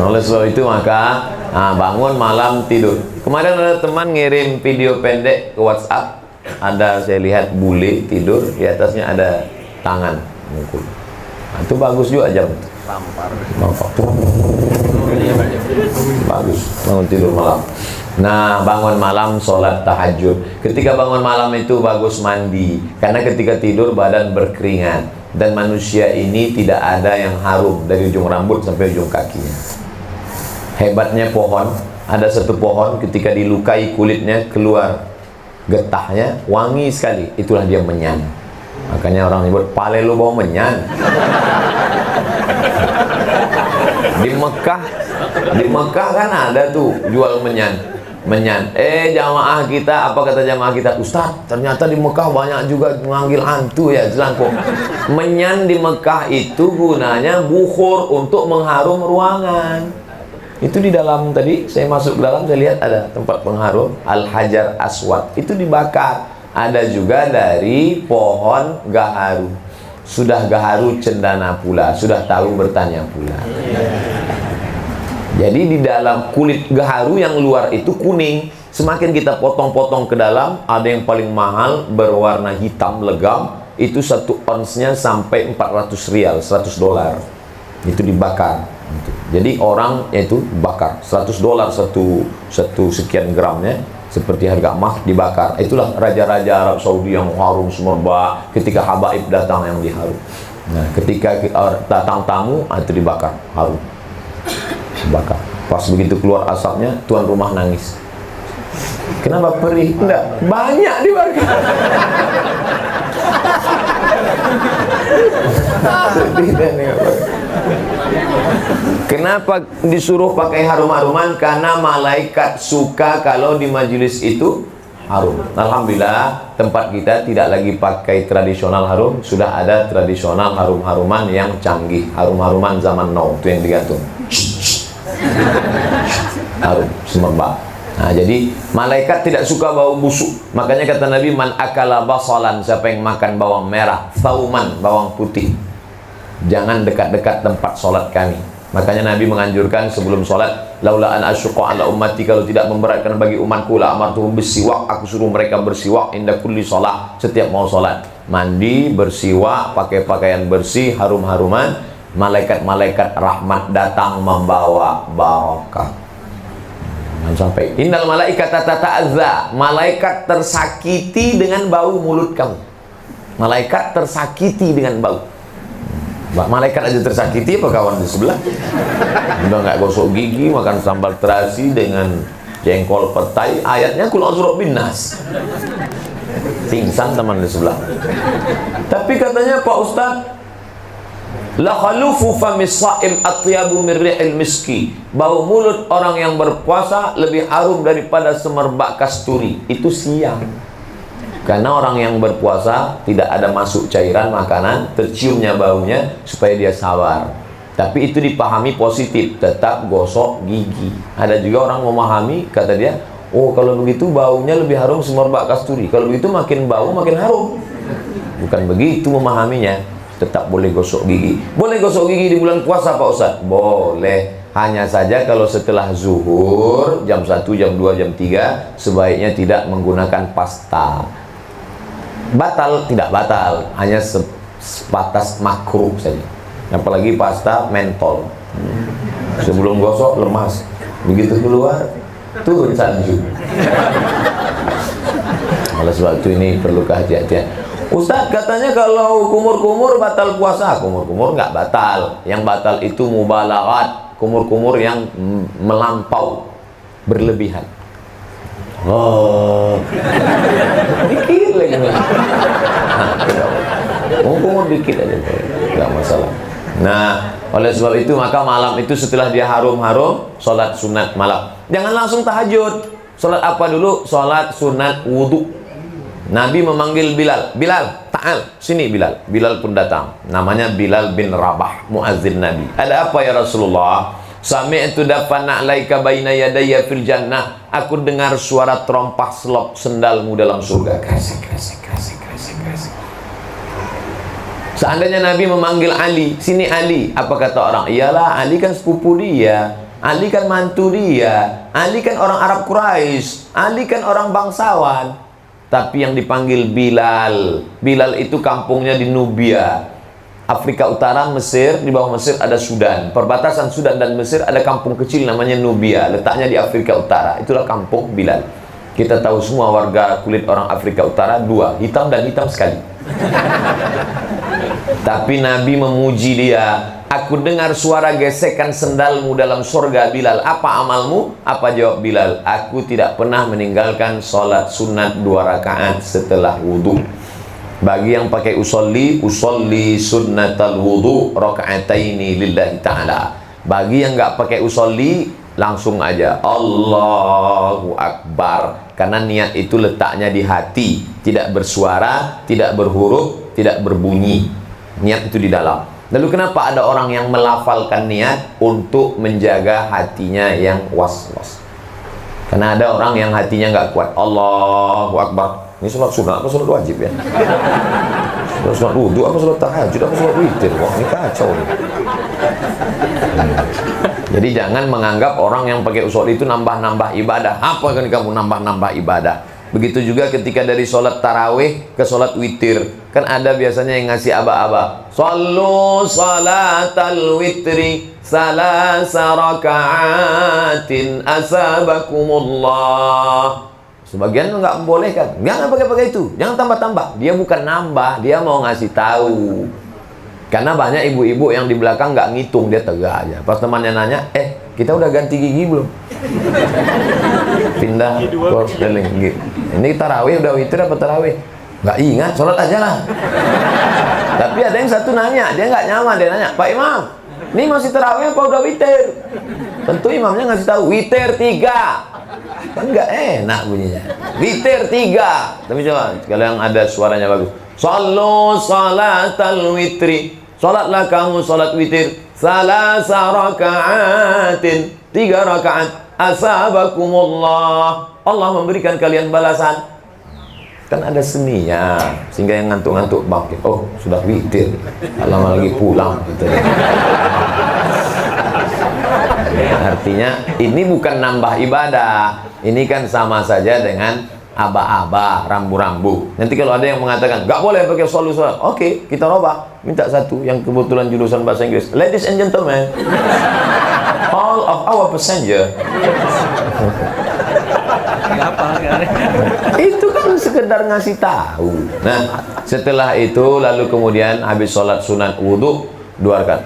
Oleh sebab itu maka bangun malam tidur. Kemarin ada teman ngirim video pendek ke WhatsApp. Ada saya lihat bule tidur, di atasnya ada tangan mukul. Itu bagus juga jam. Bagus bangun tidur malam. Nah, bangun malam sholat tahajud. Ketika bangun malam itu bagus mandi, karena ketika tidur badan berkeringat. Dan manusia ini tidak ada yang harum dari ujung rambut sampai ujung kakinya. Hebatnya pohon, ada satu pohon ketika dilukai kulitnya keluar getahnya, wangi sekali. Itulah dia menyan. Makanya orang nyebut pale lu bau menyan. Di Mekah kan ada tuh jual menyan. Jamaah kita, apa kata jamaah kita? Ustaz, ternyata di Mekah banyak juga manggil hantu ya, jelangkung. Menyan di Mekah itu gunanya bukhur untuk mengharum ruangan. Itu di dalam tadi, saya masuk ke dalam, saya lihat ada tempat pengharum, Al-Hajar Aswad. Itu dibakar. Ada juga dari pohon gaharu. Sudah gaharu cendana pula, sudah tahu bertanya pula. Jadi di dalam kulit gaharu yang luar itu kuning. Semakin kita potong-potong ke dalam, ada yang paling mahal berwarna hitam legam. Itu 1 onsnya sampai 400 rial, 100 dolar. Itu dibakar. Jadi orang itu bakar 100 dolar satu sekian gramnya, seperti harga emas dibakar. Itulah raja-raja Arab Saudi yang harum semerbak ketika habaib datang yang diharum. Nah, ketika datang tamu itu dibakar, harum. Bakar. Pas begitu keluar asapnya, tuan rumah nangis. Kenapa perih? Enggak, banyak dibakar. Kenapa disuruh pakai harum-haruman? Karena malaikat suka kalau di majelis itu harum. Alhamdulillah tempat kita tidak lagi pakai tradisional harum, sudah ada tradisional harum-haruman yang canggih, harum-haruman zaman now itu yang digantung. Harum semerbak. Nah, jadi malaikat tidak suka bau busuk. Makanya kata Nabi, man akala basalan, siapa yang makan bawang merah, thauman, bawang putih, jangan dekat-dekat tempat sholat kami. Makanya Nabi menganjurkan sebelum sholat, laula an asyqa ala ummati, kalau tidak memberatkan bagi umatku, la amartuhum bisiwak, aku suruh mereka bersiwak inda kulli sholat, setiap mau sholat. Mandi, bersiwak, pakai pakaian bersih, harum-haruman. Malaikat-malaikat rahmat datang membawa barakah. Sampai innal malaikata tata'azza, malaikat tersakiti dengan bau mulut kamu. Malaikat tersakiti dengan bau. Malaikat aja tersakiti, apa kawan di sebelah? Udah nggak gosok gigi, makan sambal terasi dengan jengkol petai, ayatnya kul a'udzu binnas. Pingsan teman di sebelah. Tapi katanya Pak Ustaz, la khalufu famis sha'im atyabu min rihil miski, bau mulut orang yang berpuasa lebih harum daripada semerbak kasturi. Itu siang, karena orang yang berpuasa tidak ada masuk cairan makanan, terciumnya baunya supaya dia sabar. Tapi itu dipahami positif, tetap gosok gigi. Ada juga orang memahami, kata dia, oh kalau begitu baunya lebih harum semerbak kasturi, kalau begitu makin bau makin harum. Bukan begitu memahaminya. Tetap boleh gosok gigi. Boleh gosok gigi di bulan puasa Pak Ustaz? Boleh. Hanya saja kalau setelah zuhur, jam 1, jam 2, jam 3, sebaiknya tidak menggunakan pasta. Batal? Tidak batal. Hanya sebatas makruh saja. Apalagi pasta mentol. Sebelum gosok, lemas. Begitu keluar, turun salju. Oleh sebab itu ini perlu kehati-hatian. Ustaz katanya kalau kumur-kumur batal puasa. Kumur-kumur nggak batal. Yang batal itu mubalaghat, kumur-kumur yang melampau, berlebihan. Oh, dikit lagi. Kumur dikit aja, nggak masalah. Nah, oleh sebab itu maka malam itu setelah dia harum-harum, sholat sunat malam. Jangan langsung tahajud. Sholat apa dulu? Sholat sunat wudhu. Nabi memanggil Bilal. Bilal, ta'al, sini Bilal. Bilal pun datang. Namanya Bilal bin Rabah, muazzin Nabi. Ada apa ya Rasulullah? Sami'tu dafana 'alaika baina yadayya fil jannah. Aku dengar suara terompah selop sendalmu dalam surga. Kresek, kresek, kresek, kresek, kresek. Seandainya Nabi memanggil Ali, sini Ali. Apa kata orang? Iyalah, Ali kan sepupu dia. Ali kan mantu dia. Ali kan orang Arab Quraisy. Ali kan orang bangsawan. Tapi yang dipanggil Bilal. Bilal itu kampungnya di Nubia, Afrika Utara, Mesir. Di bawah Mesir ada Sudan. Perbatasan Sudan dan Mesir ada kampung kecil namanya Nubia. Letaknya di Afrika Utara. Itulah kampung Bilal. Kita tahu semua warga kulit orang Afrika Utara dua, hitam dan hitam sekali. Tapi Nabi memuji dia. Aku dengar suara gesekan sendalmu dalam surga Bilal. Apa amalmu? Apa jawab Bilal? Aku tidak pernah meninggalkan sholat sunat 2 rakaat setelah wudhu. Bagi yang pakai usolli sunnatal wudhu raka'ataini lillahi ta'ala. Bagi yang nggak pakai usolli, langsung aja Allahu Akbar. Karena niat itu letaknya di hati, tidak bersuara, tidak berhuruf, tidak berbunyi. Niat itu di dalam. Lalu kenapa ada orang yang melafalkan niat untuk menjaga hatinya yang was-was? Karena ada orang yang hatinya nggak kuat. Allahu Akbar. Ini sholat sunat apa sholat wajib ya? Sholat wudhu apa sholat tahajud apa sholat witir? Wah, ini kacau nih. Jadi jangan menganggap orang yang pakai usul itu nambah-nambah ibadah. Apa kan kamu nambah-nambah ibadah? Begitu juga ketika dari sholat tarawih ke sholat witir. Kan ada biasanya yang ngasih aba-aba. Sallu salatal witri salasa raka'atin asabakumullah. Sebagian nggak membolehkan. Jangan pakai-pakai itu. Jangan tambah-tambah. Dia bukan nambah. Dia mau ngasih tahu. Karena banyak ibu-ibu yang di belakang nggak ngitung. Dia tegak aja. Pas temannya nanya, kita udah ganti gigi belum? Pindah course dealing. Ini tarawih udah witir apa tarawih? Nggak ingat, sholat aja lah. Tapi ada yang satu nanya, dia nggak nyaman, dia nanya, Pak Imam, ini masih tarawih apa udah witir? Tentu imamnya ngasih tahu, witir 3. Kan nggak enak bunyinya. Witir 3. Tapi coba, kalau yang ada suaranya bagus. Sallu salatal witri. Salatlah kamu salat witir. Salasa raka'atin. 3 rakaat. Asabakumullah. Allah memberikan kalian balasan. Kan ada seninya, sehingga yang ngantuk-ngantuk bangkit. Oh, sudah witir. Lama lagi pulang gitu. Artinya ini bukan nambah ibadah. Ini kan sama saja dengan aba-aba, rambu-rambu. Nanti kalau ada yang mengatakan nggak boleh pakai sholat, oke, kita robah. Minta satu yang kebetulan jurusan bahasa Inggris. Ladies and gentlemen, all of our passenger. Itu kan sekedar ngasih tahu. Nah, setelah itu lalu kemudian habis sholat sunat wudhu 2 rakaat.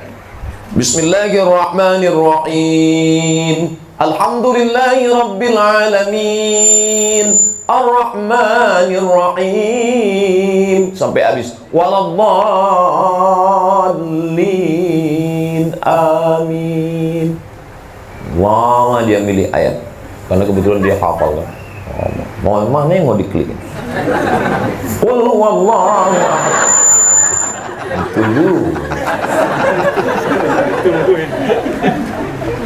Bismillahirrahmanirrahim. Alhamdulillahi rabbil alamin. Ar-Rahmanir-Rahim sampai habis. Waladdallin. Amin. Lama dia milih ayat karena kebetulan dia hafal kan. Mau mana yang mau diklik? Qul huwallahu ahad. Itu.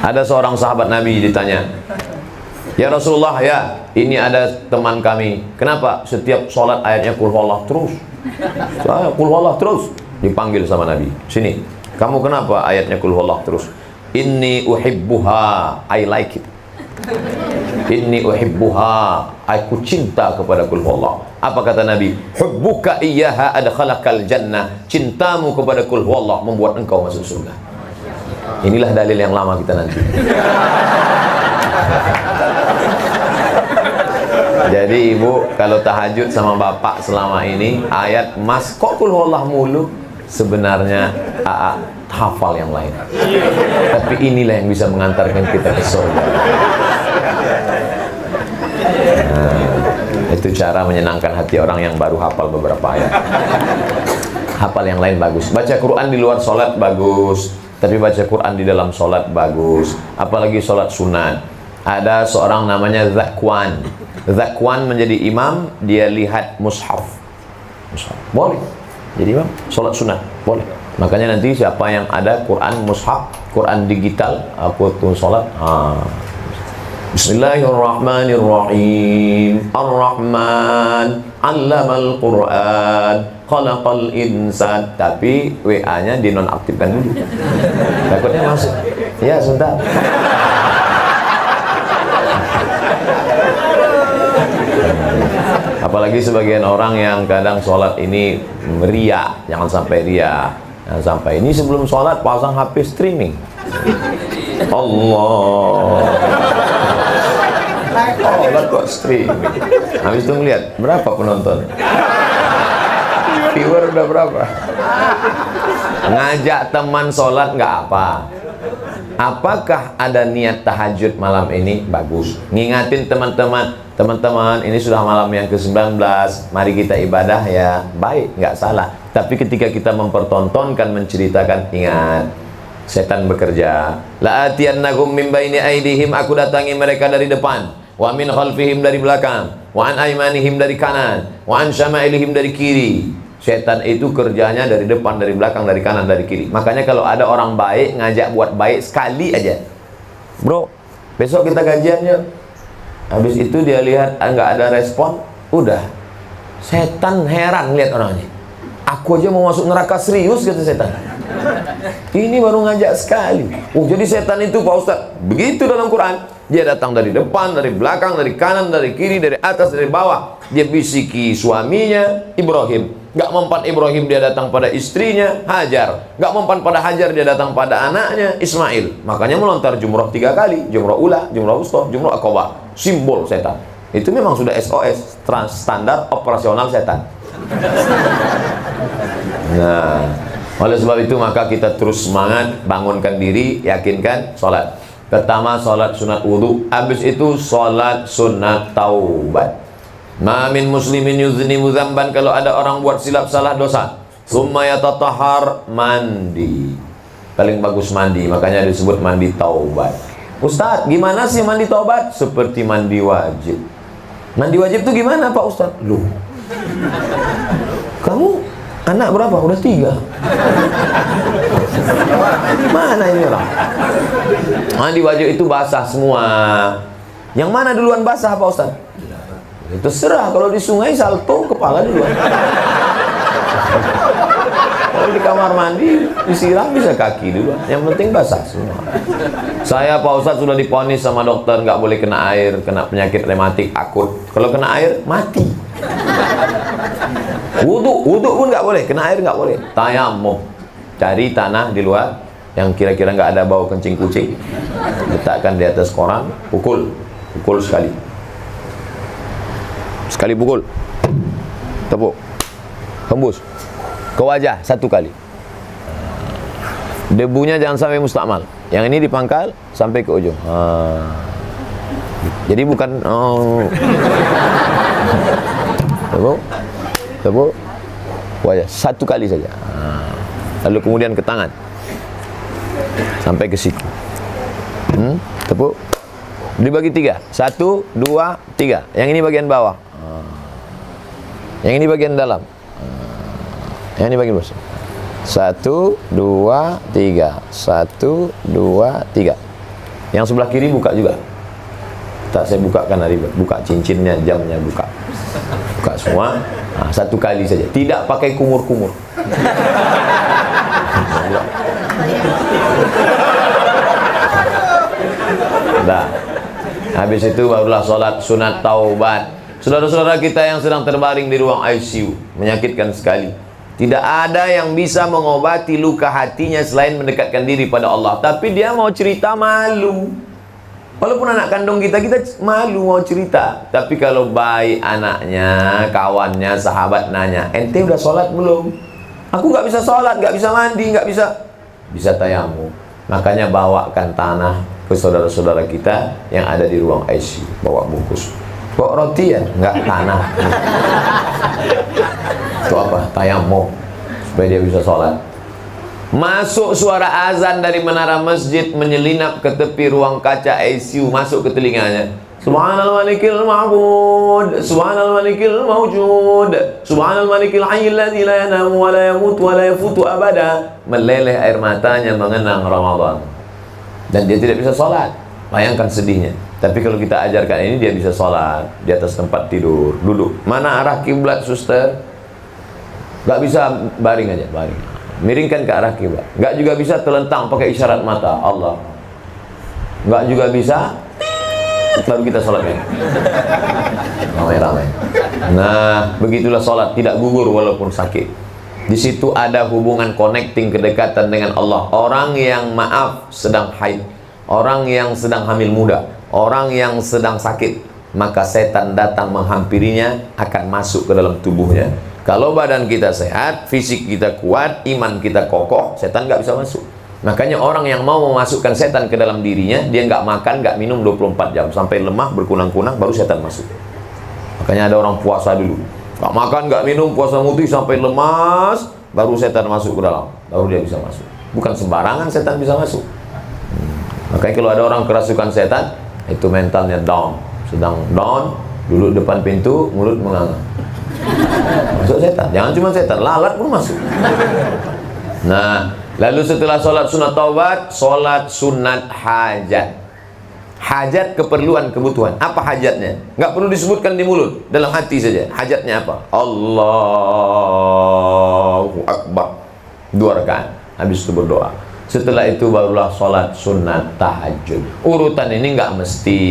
Ada seorang sahabat Nabi ditanya, ya Rasulullah, ya ini ada teman kami, kenapa setiap sholat ayatnya Qul huwallah terus? Qul huwallah terus. Dipanggil sama Nabi, sini, kamu kenapa ayatnya Qul huwallah terus? Inni uhibbuha, I like it. Inni uhibbuha, aku cinta kepada Qul huwallah. Apa kata Nabi? Hubbuka iyyaha adkhalakal jannah. Cintamu kepada Qul huwallah membuat engkau masuk surga. Inilah dalil yang lama kita nanti. Jadi ibu kalau tahajud sama bapak selama ini ayat mas kok kul huwallah mulu, sebenarnya hafal yang lain. Tapi inilah yang bisa mengantarkan kita ke surga. Itu cara menyenangkan hati orang yang baru hafal beberapa ayat. Hafal yang lain bagus. Baca Quran di luar sholat bagus, tapi baca Quran di dalam sholat bagus. Apalagi sholat sunat. Ada seorang namanya Zakwan. Zakwan menjadi imam, dia lihat mushaf. Boleh jadi imam sholat sunat, boleh. Makanya nanti siapa yang ada Quran mushaf, Quran digital, aku tuh sholat. Bismillahirrahmanirrahim. Ar-Rahman 'allamal Qur'an, khalaqal insan. Tapi WA-nya dinonaktifkan dulu. Takutnya masuk. Ya, sebentar. Apalagi sebagian orang yang kadang sholat ini ria. Jangan sampai ria. Jangan sampai ini sebelum sholat pasang HP streaming. Allah. Allah kok streaming. Habis itu ngeliat berapa penonton. Viewer udah berapa. Ngajak teman sholat nggak apa. Apakah ada niat tahajud malam ini? Bagus. Ngingatin teman-teman, ini sudah malam yang ke-19, mari kita ibadah ya. Baik, nggak salah. Tapi ketika kita mempertontonkan, menceritakan, ingat, setan bekerja. La'atiyannahum min baini aidihim, aku datangi mereka dari depan, wa min khalfihim dari belakang, wa an aymanihim dari kanan, wa an syama'ilihim dari kiri. Setan itu kerjanya dari depan, dari belakang, dari kanan, dari kiri. Makanya kalau ada orang baik ngajak buat baik sekali aja, bro, besok kita gajian yuk. Habis itu dia lihat nggak ada respon, udah setan heran lihat orangnya. Aku aja mau masuk neraka serius, kata setan. Ini baru ngajak sekali. Jadi setan itu Pak Ustadz begitu dalam Quran. Dia datang dari depan, dari belakang, dari kanan, dari kiri, dari atas, dari bawah. Dia bisiki suaminya Ibrahim. Gak mempan Ibrahim, dia datang pada istrinya Hajar. Gak mempan pada Hajar, dia datang pada anaknya Ismail. Makanya melontar jumrah 3 kali. Jumrah ula, jumrah wusta, jumrah akobah. Simbol setan. Itu memang sudah SOS, standar operasional setan. Nah, oleh sebab itu maka kita terus semangat, bangunkan diri, yakinkan sholat. Pertama sholat sunat wudhu, habis itu sholat sunat taubat. Ma min muslimin yuznibu dzamban, kalau ada orang buat silap salah dosa, summa yatatahhar, mandi. Paling bagus mandi, makanya disebut mandi taubat. Ustadz, gimana sih mandi taubat? Seperti mandi wajib. Mandi wajib itu gimana Pak Ustadz? Loh, kamu anak berapa? Udah 3. Mana ini orang? Mandi wajib itu basah semua. Yang mana duluan basah Pak Ustadz? Itu serah, kalau di sungai salto kepala duluan. Kalau di kamar mandi disiram bisa kaki duluan. Yang penting basah semua. Saya Pak Ustadz sudah diponis sama dokter nggak boleh kena air, kena penyakit rematik akut. Kalau kena air mati. Wudhu pun nggak boleh, kena air nggak boleh. Tayamum, cari tanah di luar yang kira-kira nggak ada bau kencing kucing, letakkan di atas koran, pukul sekali pukul, tepuk, hembus ke wajah 1 kali. Debunya jangan sampai mustakmal. Yang ini dipangkal sampai ke ujung. Jadi bukan tepuk wajah 1 kali saja. Lalu kemudian ke tangan sampai ke siku. Tepuk. Dibagi 3. 1, 2, 3. Yang ini bagian bawah. Yang ini bagian dalam. Yang ini bagian bawah. 1, 2, 3. 1, 2, 3. Yang sebelah kiri buka juga. Tak, saya bukakan hari buka cincinnya, jamnya buka. Buka semua. 1 kali saja. Tidak pakai kumur-kumur. Nah, habis itu barulah sholat sunat taubat. Saudara-saudara kita yang sedang terbaring di ruang ICU, menyakitkan sekali. Tidak ada yang bisa mengobati luka hatinya selain mendekatkan diri pada Allah. Tapi dia mau cerita malu. Walaupun anak kandung kita malu mau cerita. Tapi kalau baik anaknya, kawannya, sahabat nanya, ente udah sholat belum? Aku nggak bisa sholat, nggak bisa mandi, nggak bisa tayamum. Makanya bawakan tanah ke saudara-saudara kita yang ada di ruang ICU. Bawa bungkus. Bawa roti ya? Nggak, tanah. Itu apa? Tayamum. Supaya dia bisa sholat. Masuk suara azan dari menara masjid menyelinap ke tepi ruang kaca ICU, masuk ke telinganya. Subhanal malikil ma'bud, subhanal malikil mawjud, subhanal malikil hayyil ladzi la yanamu wa la yamut wa la yafutu abada. Meleleh air matanya mengenang Ramadan. Dan dia tidak bisa sholat. Bayangkan sedihnya. Tapi kalau kita ajarkan ini, dia bisa sholat di atas tempat tidur, duduk. Mana arah kiblat, suster? Gak bisa, baring aja, baring. Miringkan ke arah kiblat. Enggak juga bisa terlentang pakai isyarat mata. Allah. Enggak juga bisa. Baru kita sholatnya. Ramai-ramai. Nah, begitulah sholat, tidak gugur walaupun sakit. Di situ ada hubungan connecting, kedekatan dengan Allah. Orang yang maaf sedang haid, orang yang sedang hamil muda, orang yang sedang sakit, maka setan datang menghampirinya, akan masuk ke dalam tubuhnya. Kalau badan kita sehat, fisik kita kuat, iman kita kokoh, setan nggak bisa masuk. Makanya orang yang mau memasukkan setan ke dalam dirinya, dia nggak makan, nggak minum 24 jam. Sampai lemah, berkunang-kunang, baru setan masuk. Makanya ada orang puasa dulu. Nggak makan, nggak minum, puasa mutih, sampai lemas, baru setan masuk ke dalam. Baru dia bisa masuk. Bukan sembarangan setan bisa masuk. Makanya kalau ada orang kerasukan setan, itu mentalnya down. Sedang down, duduk depan pintu, mulut menganga. Masuk setan, jangan cuma setan, lalat pun masuk. Nah, lalu setelah sholat sunat taubat, sholat sunat hajat. Hajat keperluan, kebutuhan. Apa hajatnya? Nggak perlu disebutkan di mulut, dalam hati saja. Hajatnya apa? Allahu Akbar. 2 rakaat, habis itu berdoa. Setelah itu barulah sholat sunat tahajud. Urutan ini nggak mesti.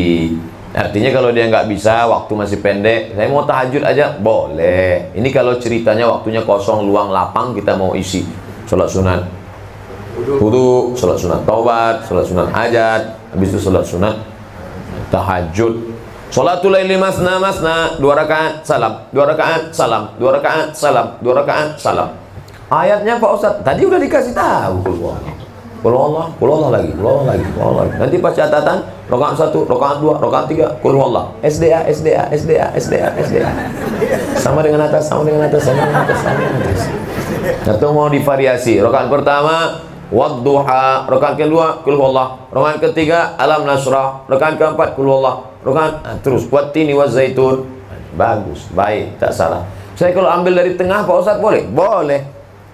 Artinya kalau dia nggak bisa, waktu masih pendek, saya mau tahajud aja, boleh. Ini kalau ceritanya waktunya kosong, luang, lapang, kita mau isi. Sholat sunat wudu, sholat sunat taubat, sholat sunat hajat, habis itu sholat sunat tahajud. Sholatul laili masna masna, 2 rakaat salam, 2 rakaat salam, 2 rakaat salam, 2 rakaat salam. Ayatnya Pak Ustadz, tadi udah dikasih tahu. Qul Allah lagi. Nanti pas catatan, rakaat 1, rakaat 2, rakaat 3, qul huwallah. SDA. Sama dengan atas. Atau mau divariasi. Rakaat pertama, wadduha. Rakaat kedua, qul huwallah. Rakaat ketiga, alam nasrah. Rakaat keempat, qul huwallah. Rakaat terus, wattini wazzaitun. Bagus, baik, tak salah. Saya kalau ambil dari tengah Pak Ustadz boleh? Boleh.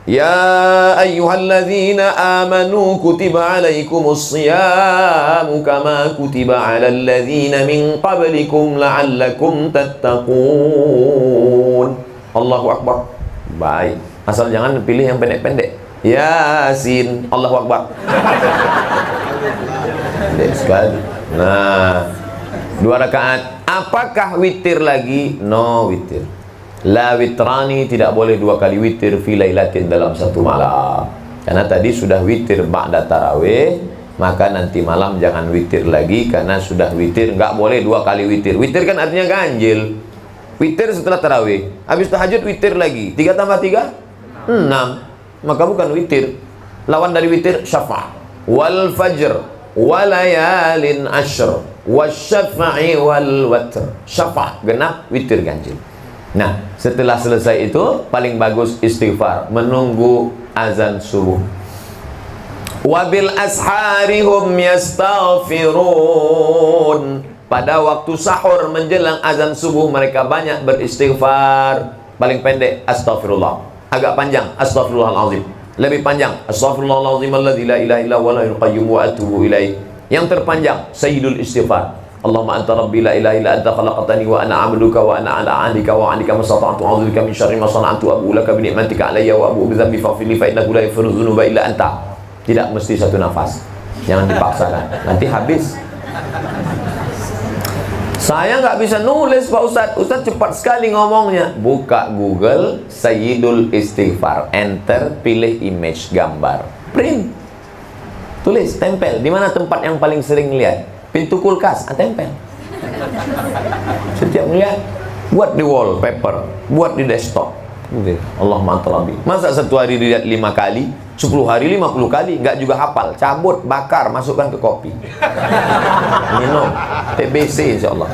Ya ayyuhalladzina amanu kutiba alaikumus siyamu kama kutiba alal ladzina min qablikum la'allakum tattaqun. Allahu Akbar. Baik, asal jangan pilih yang pendek-pendek. Yasin, Allahu Akbar. Pendek sekali. Nah, 2 rakaat. Apakah witir lagi? No witir. La witrani, tidak boleh 2 kali witir fi lailatin, dalam 1 malam. Karena tadi sudah witir ba'da tarawih, maka nanti malam jangan witir lagi, karena sudah witir. Nggak boleh 2 kali witir. Witir kan artinya ganjil. Witir setelah tarawih, habis tahajud witir lagi. 3 tambah 3 6, maka bukan witir. Lawan dari witir syafa'. Wal fajr walayalin ashr wasyafa'i wal watr. Syafa' genap, witir ganjil. Nah, setelah selesai itu paling bagus istighfar, menunggu azan subuh. Wabil asharihum yastaghfirun. Pada waktu sahur menjelang azan subuh mereka banyak beristighfar. Paling pendek astaghfirullah, agak panjang astaghfirullahalazim, lebih panjang astaghfirullahalazim alladzi la ilaha illa huwal hayyul qayyum wa atubu ilaih. Yang terpanjang sayyidul istighfar, Allahumma anta rabbi la ilaha illa anta khalaqtani wa ana 'abduka wa ana 'ala 'ahdika wa 'adika mastata'tu a'udzubika min syarri ma sana'tu abu laka bi ni'matika 'alayya wa abu bi dhanbi faghfir li fa innahu la yaghfiru dzunuba illa anta. Tidak mesti 1 nafas. Jangan dipaksakan. Nanti habis. Saya nggak bisa nulis Pak Ustadz. Ustadz cepat sekali ngomongnya. Buka Google Sayyidul Istighfar, enter, pilih image, gambar, print, tulis, tempel. Di mana tempat yang paling sering lihat? pintu kulkas, tempel. Setiap melihat, buat di wallpaper, buat di desktop. Allah mantalabi. Masa satu hari dilihat 5 kali, 10 hari 50 kali, nggak juga hafal. Cabut, bakar, masukkan ke kopi. Minum, TBC insya Allah.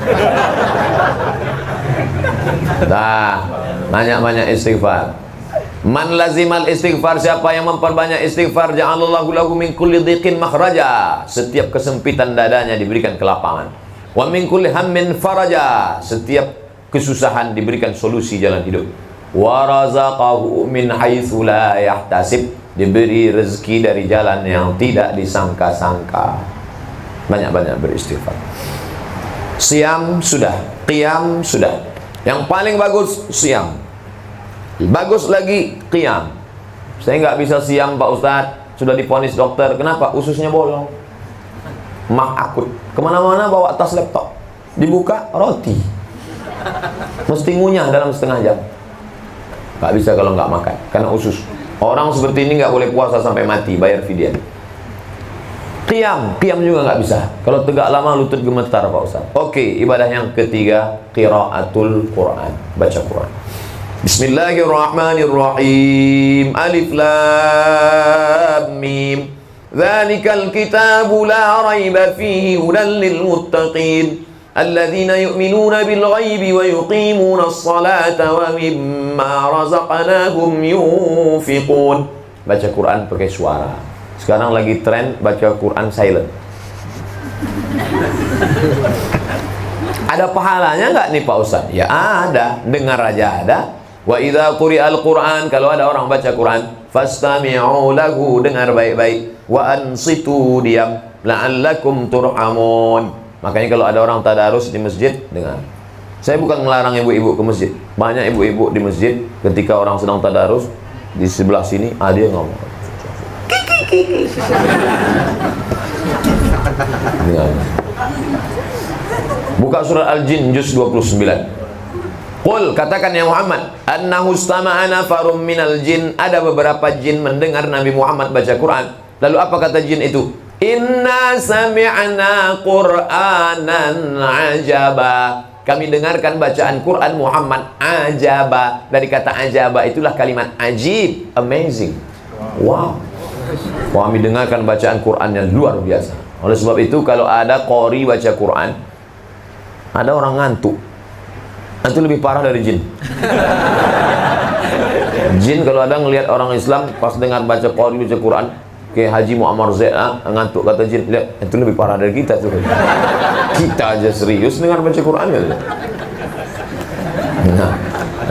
Nah, banyak-banyak istighfar. Man lazimal istighfar, siapa yang memperbanyak istighfar, ja'alallahu lahu min kulli dhiqin makhraja. Setiap kesempitan dadanya diberikan kelapangan. Wa min kulli hammin faraja. Setiap kesusahan diberikan solusi jalan hidup. Wa razaqahu min haitsu la yahtasib. Diberi rezeki dari jalan yang tidak disangka-sangka. Banyak-banyak beristighfar. Siam sudah, qiyam sudah. Yang paling bagus siam. Bagus lagi qiyam. Saya nggak bisa siam Pak Ustadz, sudah divonis dokter. Kenapa? Ususnya bolong. Mah akut. Kemana-mana bawa tas laptop, dibuka roti. Mesti ngunyah dalam setengah jam. Nggak bisa kalau nggak makan, karena usus. Orang seperti ini nggak boleh puasa sampai mati, bayar fidyah. Qiyam juga nggak bisa. Kalau tegak lama lutut gemetar Pak Ustaz. Oke, ibadah yang ketiga, qiraatul Quran, baca Quran. Bismillahirrahmanirrahim. Alif lam mim. Dzalikal kitabu la raiba fihi hudan lil muttaqin. Alladzina yu'minuna bil ghaibi wa yuqimuna as-salata wa mimma razaqnahum yunfiqun. Baca Quran pakai suara. Sekarang lagi tren baca Quran silent. Ada pahalanya nggak nih Pak Ustaz? Ya ada, dengar aja ada. Wa idza quri'al Quran, kalau ada orang baca Quran, fastami'u lahu, dengar baik-baik. Wa ansitu, diam, la'allakum turhamun. Makanya kalau ada orang tadarus di masjid, dengar. Saya bukan melarang ibu-ibu ke masjid. Banyak ibu-ibu di masjid ketika orang sedang tadarus, di sebelah sini dia ngomong. Buka surat Al-Jin juz 29. Qul, katakan ya Muhammad, annahu istama'ana farum minal jin. Ada beberapa jin mendengar Nabi Muhammad baca Quran. Lalu apa kata jin itu? Inna sami'na Qur'anan ajaba. Kami dengarkan bacaan Quran Muhammad ajaba. Dari kata ajaba itulah kalimat ajib, amazing. Wow. Kami dengarkan bacaan Quran yang luar biasa. Oleh sebab itu kalau ada qori baca Quran, ada orang ngantuk, itu lebih parah dari jin. Jin kalau ada ngelihat orang Islam pas dengar baca qori baca Quran, kayak Haji Muammar Z, ngantuk, kata jin, lihat, itu lebih parah dari kita tuh. Kita aja serius dengar baca Quran kan? Nah,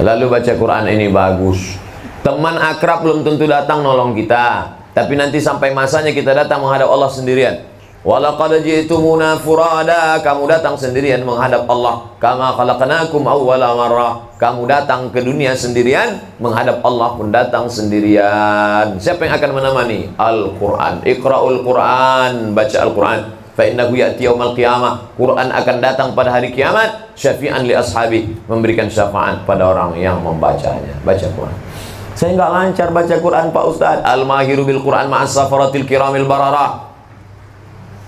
lalu baca Quran ini bagus. Teman akrab belum tentu datang nolong kita, tapi nanti sampai masanya kita datang menghadap Allah sendirian. Walaqad ji'tumuna furada, kamu datang sendirian menghadap Allah. Kama khalaqnakum awwala marrah, kamu datang ke dunia sendirian, menghadap Allah pun datang sendirian. Siapa yang akan menemani? Al-Quran. Iqra'ul Quran, baca Al-Quran. Fa innahu ya'ti yaumal qiyamah, Quran akan datang pada hari kiamat, syafi'an li ashabi, memberikan syafaat pada orang yang membacanya. Baca Quran. Saya nggak lancar baca Quran Pak Ustaz. Al-mahiru bil Quran ma'as safaratil kiramil bararah.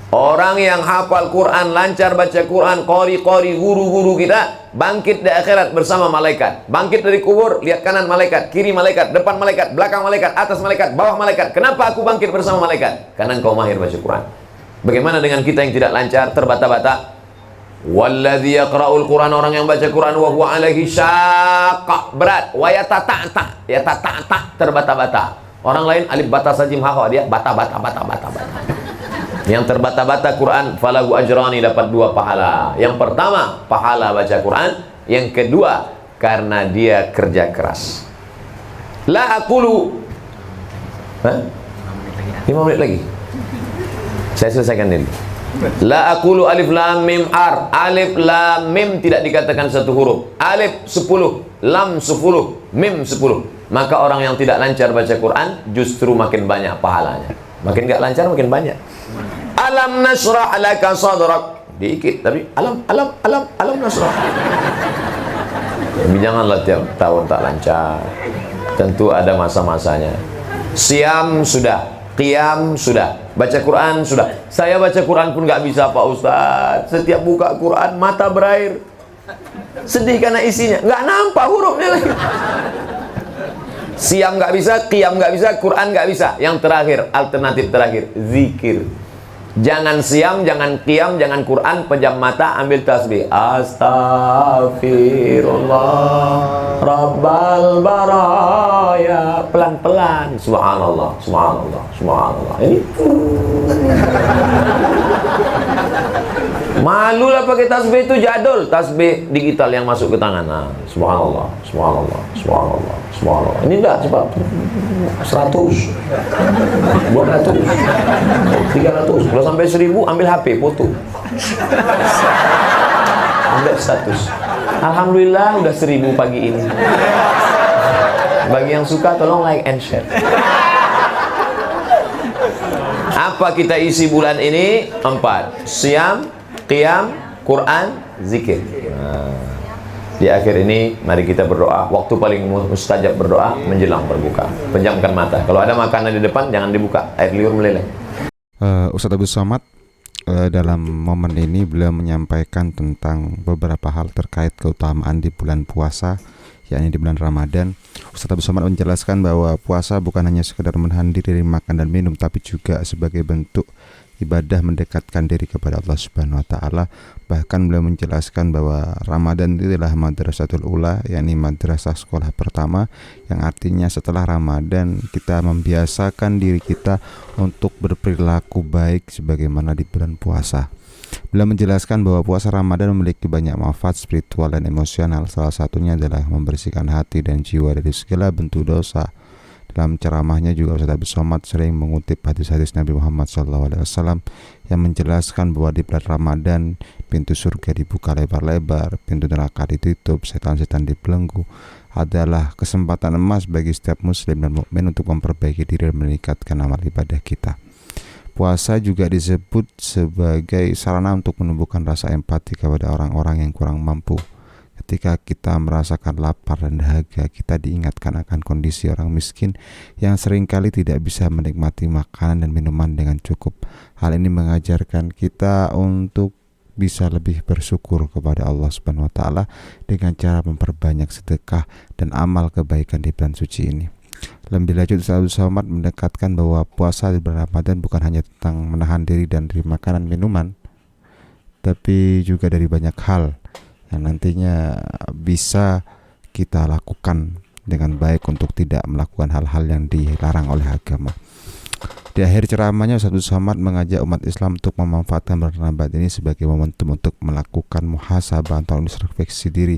Orang yang hafal Quran, lancar baca Quran, qori-qori, guru-guru kita, bangkit di akhirat bersama malaikat. Bangkit dari kubur, lihat kanan malaikat, kiri malaikat, depan malaikat, belakang malaikat, atas malaikat, bawah malaikat. Kenapa aku bangkit bersama malaikat? Karena engkau mahir baca Quran. Bagaimana dengan kita yang tidak lancar, terbata-bata? Walladzi yaqra'ul Quran, orang yang baca Quran wa huwa alaihi syaqqa, berat, wa yatata'ta, yatata'ta, terbata-bata. Orang lain alif bata sajim haqa, dia bata-bata. Yang terbata-bata Quran, falahu ajrani, dapat 2 pahala. Yang pertama, pahala baca Quran. Yang kedua, karena dia kerja keras. La aqulu 5 menit lagi. Saya selesaikan ini. La aqulu alif lam mim ar. Alif lam mim tidak dikatakan satu huruf. Alif 10, lam 10, mim 10. Maka orang yang tidak lancar baca Quran justru makin banyak pahalanya. Makin gak lancar makin banyak. Alam nasrah laka sadrak, dikit tapi alam nasrah. Tapi janganlah tiap tahun tak lancar. Tentu ada masa-masanya. Siam sudah, Qiyam sudah, baca Quran sudah. Saya baca Quran pun nggak bisa Pak Ustadz. Setiap buka Quran mata berair. Sedih karena isinya, nggak nampak hurufnya lagi. Siam nggak bisa, qiyam nggak bisa, Quran nggak bisa. Yang terakhir, alternatif terakhir, zikir. Jangan siam, jangan qiyam, jangan Quran, pejam mata, ambil tasbih. Astaghfirullah Rabbal baraya. Pelan-pelan. Subhanallah, subhanallah, subhanallah. Ini malu lah pakai tasbih itu jadul. Tasbih digital yang masuk ke tangan. Nah, subhanallah, subhanallah, subhanallah, subhanallah. Ini enggak cepat. 100, 200, 300. Kalau sampai 1000 ambil HP foto. Ambil status. Alhamdulillah udah 1000 pagi ini. Bagi yang suka tolong like and share. Apa kita isi bulan ini? 4. Siam, qiyam, Quran, zikir. Di akhir ini mari kita berdoa. Waktu paling mustajab berdoa menjelang berbuka. Pejamkan mata. Kalau ada makanan di depan jangan dibuka. Air liur meleleh. Ustadz Abdul Somad dalam momen ini beliau menyampaikan tentang beberapa hal terkait keutamaan di bulan puasa, yakni di bulan Ramadan. Ustadz Abdul Somad menjelaskan bahwa puasa bukan hanya sekedar menahan diri dari makan dan minum, tapi juga sebagai bentuk ibadah mendekatkan diri kepada Allah Subhanahu wa taala. Bahkan beliau menjelaskan bahwa Ramadan itu adalah madrasatul ula, yakni madrasah sekolah pertama, yang artinya setelah Ramadan kita membiasakan diri kita untuk berperilaku baik sebagaimana di bulan puasa. Beliau menjelaskan bahwa puasa Ramadan memiliki banyak manfaat spiritual dan emosional. Salah satunya adalah membersihkan hati dan jiwa dari segala bentuk dosa. Dalam ceramahnya juga Ustadz Abdul Somad sering mengutip hadis-hadis Nabi Muhammad SAW yang menjelaskan bahwa di bulan Ramadan pintu surga dibuka lebar-lebar, pintu neraka ditutup, setan-setan dibelenggu. Adalah kesempatan emas bagi setiap muslim dan mukmin untuk memperbaiki diri dan meningkatkan amal ibadah kita. Puasa juga disebut sebagai sarana untuk menumbuhkan rasa empati kepada orang-orang yang kurang mampu. Ketika kita merasakan lapar dan dahaga, kita diingatkan akan kondisi orang miskin yang seringkali tidak bisa menikmati makanan dan minuman dengan cukup. Hal ini mengajarkan kita untuk bisa lebih bersyukur kepada Allah Subhanahu wa taala dengan cara memperbanyak sedekah dan amal kebaikan di bulan suci ini. Lebih lanjut, Ustaz Abdul Somad mendekatkan bahwa puasa di bulan Ramadan bukan hanya tentang menahan diri dan dari makanan minuman, tapi juga dari banyak hal yang nantinya bisa kita lakukan dengan baik untuk tidak melakukan hal-hal yang dilarang oleh agama. Di akhir ceramahnya, Ustadz Abdul Somad mengajak umat Islam untuk memanfaatkan bulan Ramadan ini sebagai momentum untuk melakukan muhasabah atau introspeksi diri.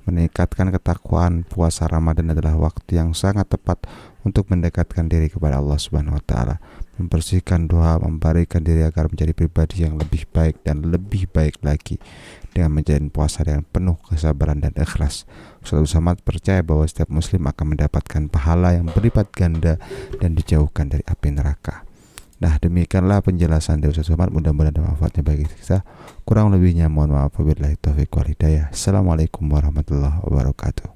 Meningkatkan ketakwaan. Puasa Ramadan adalah waktu yang sangat tepat untuk mendekatkan diri kepada Allah Subhanahu wa taala, membersihkan doa, memberikan diri agar menjadi pribadi yang lebih baik dan lebih baik lagi dengan menjalani puasa dengan penuh kesabaran dan ikhlas. Ustadz Abdul Somad percaya bahwa setiap muslim akan mendapatkan pahala yang berlipat ganda dan dijauhkan dari api neraka. Nah, demikianlah penjelasan dari Ustadz Somad, mudah-mudahan ada manfaatnya bagi kita. Kurang lebihnya mohon maaf, wabillahi taufiq wal hidayah. Assalamualaikum warahmatullahi wabarakatuh.